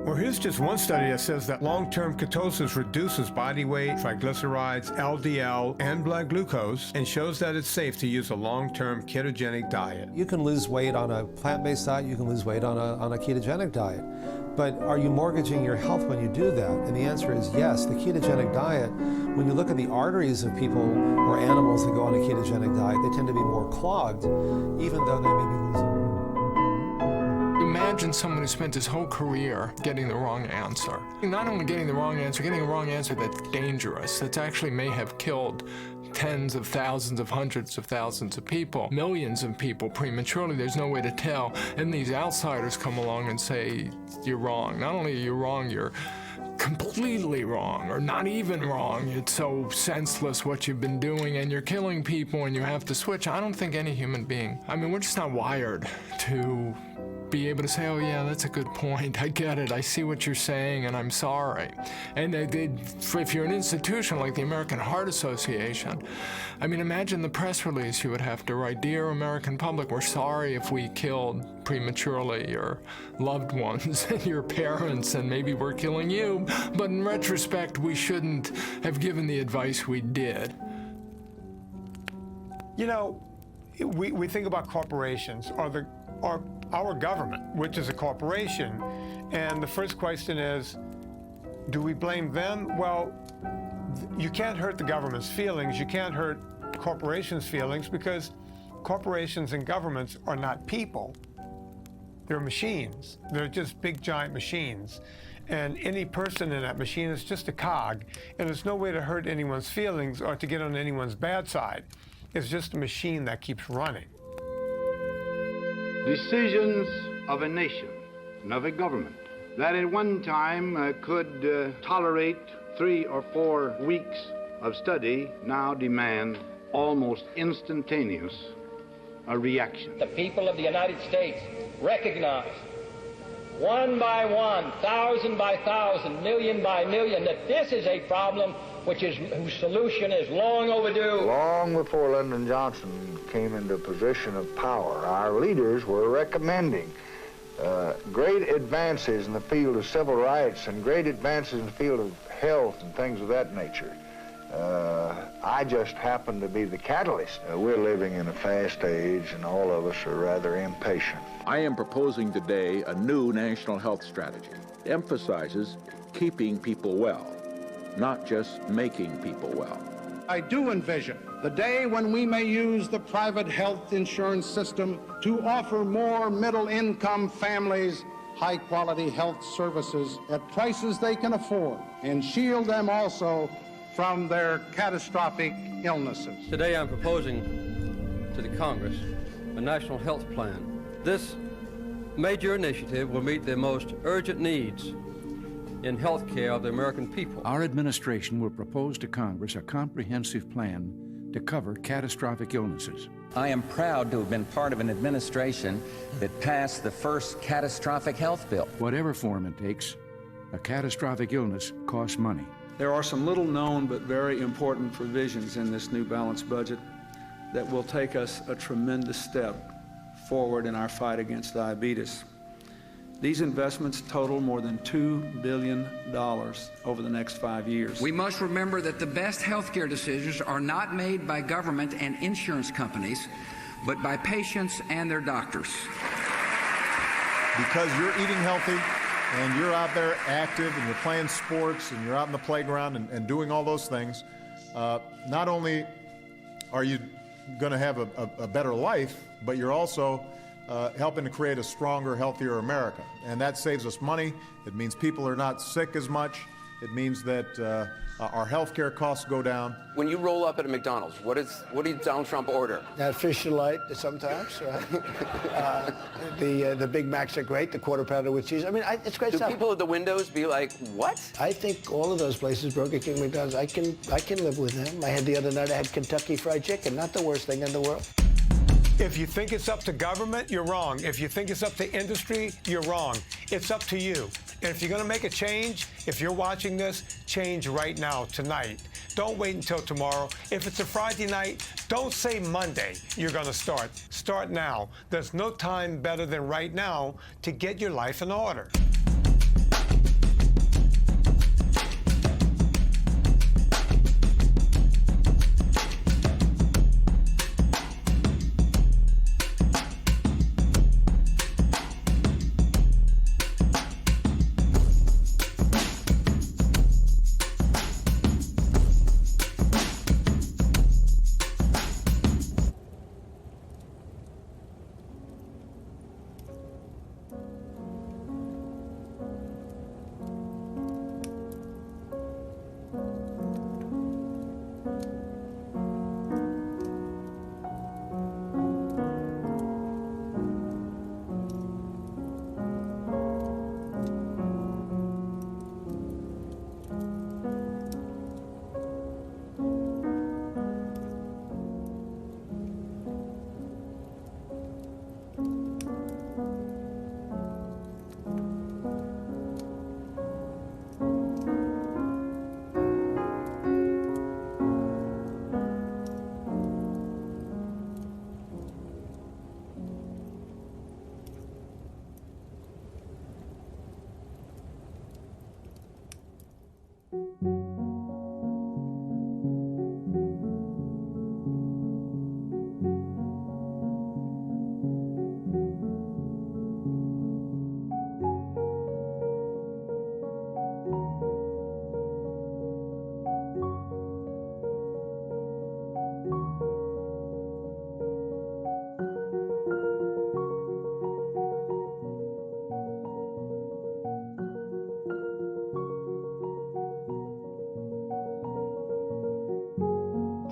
Well, here's just one study that says that long-term ketosis reduces body weight, triglycerides, LDL, and blood glucose, and shows that it's safe to use a long-term ketogenic diet. You can lose weight on a plant-based diet, you can lose weight on a ketogenic diet. But are you mortgaging your health when you do that? And the answer is yes. The ketogenic diet, when you look at the arteries of people or animals that go on a ketogenic diet, they tend to be more clogged, even though they may be losing. Imagine someone who spent his whole career getting the wrong answer. Not only getting the wrong answer, getting a wrong answer that's dangerous, that actually may have killed tens of thousands of hundreds of thousands of people, millions of people prematurely. There's no way to tell. And these outsiders come along and say, you're wrong. Not only are you wrong, you're completely wrong, or not even wrong. It's so senseless what you've been doing, and you're killing people, and you have to switch. I don't think any human being, we're just not wired to be able to say, oh yeah, that's a good point. I get it. I see what you're saying, and I'm sorry. And if you're an institution like the American Heart Association, imagine the press release you would have to write. Dear American public, we're sorry if we killed prematurely your loved ones and your parents, and maybe we're killing you, but in retrospect, we shouldn't have given the advice we did. You know, we think about corporations or our government, which is a corporation, and the first question is, do we blame them? Well, you can't hurt the government's feelings. You can't hurt corporations' feelings, because corporations and governments are not people. They're machines. They're just big, giant machines. And any person in that machine is just a cog, and there's no way to hurt anyone's feelings or to get on anyone's bad side. It's just a machine that keeps running. Decisions of a nation and of a government that at one time could tolerate 3 or 4 weeks of study now demand almost instantaneous reaction. The people of the United States recognize, one by one, thousand by thousand, million by million, that this is a problem whose solution is long overdue. Long before Lyndon Johnson came into a position of power, our leaders were recommending great advances in the field of civil rights and great advances in the field of health and things of that nature. I just happen to be the catalyst. We're living in a fast age, and all of us are rather impatient. I am proposing today a new national health strategy. It emphasizes keeping people well, not just making people well. I do envision the day when we may use the private health insurance system to offer more middle-income families high-quality health services at prices they can afford and shield them also from their catastrophic illnesses. Today I'm proposing to the Congress a national health plan. This major initiative will meet the most urgent needs in health care of the American people. Our administration will propose to Congress a comprehensive plan to cover catastrophic illnesses. I am proud to have been part of an administration that passed the first catastrophic health bill. Whatever form it takes, a catastrophic illness costs money. There are some little known but very important provisions in this new balanced budget that will take us a tremendous step forward in our fight against diabetes. These investments total more than $2 billion over the next 5 years. We must remember that the best healthcare decisions are not made by government and insurance companies, but by patients and their doctors. Because you're eating healthy and you're out there active and you're playing sports and you're out in the playground and doing all those things, not only are you going to have a better life, but you're also helping to create a stronger, healthier America. And that saves us money. It means people are not sick as much. It means that our health care costs go down. When you roll up at a McDonald's, what does Donald Trump order? That fish light sometimes, right? The Big Macs are great, the quarter pounder with cheese. I mean, it's great stuff. Do people at the windows be like, what? I think all of those places, Burger King, McDonald's, I can live with them. I had the other night, I had Kentucky Fried Chicken, not the worst thing in the world. If you think it's up to government, you're wrong. If you think it's up to industry, you're wrong. It's up to you. And if you're going to make a change, if you're watching this, change right now, tonight. Don't wait until tomorrow. If it's a Friday night, don't say Monday you're going to start. Start now. There's no time better than right now to get your life in order.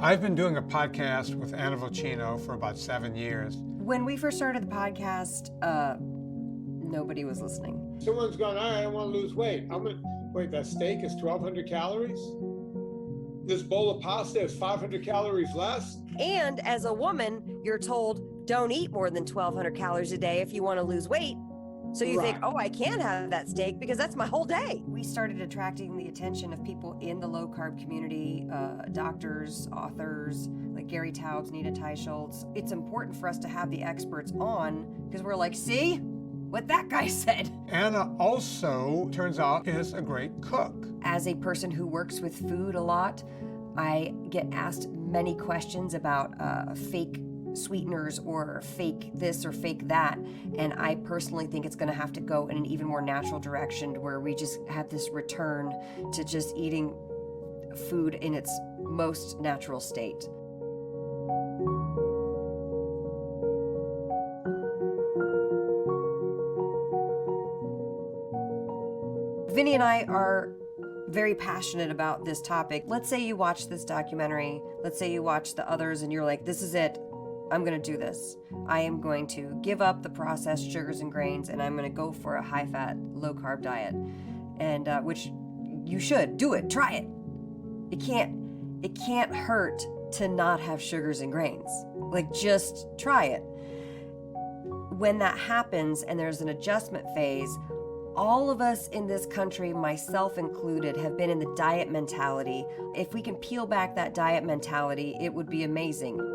I've been doing a podcast with Anna Vocino for about 7 years. When we first started the podcast, nobody was listening. Someone's going, all right, I want to lose weight. Wait, that steak is 1,200 calories? This bowl of pasta is 500 calories less? And as a woman, you're told don't eat more than 1,200 calories a day if you want to lose weight. So you think, oh, I can have that steak because that's my whole day. We started attracting the attention of people in the low-carb community, doctors, authors, like Gary Taubes, Nita Teicholz. It's important for us to have the experts on because we're like, see what that guy said. Anna also, turns out, is a great cook. As a person who works with food a lot, I get asked many questions about fake sweeteners or fake this or fake that, and I personally think it's going to have to go in an even more natural direction where we just have this return to just eating food in its most natural state. Vinny and I are very passionate about this topic. Let's say you watch this documentary, let's say you watch the others and you're like, this is it. I'm going to do this. I am going to give up the processed sugars and grains and I'm going to go for a high-fat, low-carb diet. And which you should do it. Try it. It can't hurt to not have sugars and grains. Like, just try it. When that happens and there's an adjustment phase, all of us in this country, myself included, have been in the diet mentality. If we can peel back that diet mentality, it would be amazing.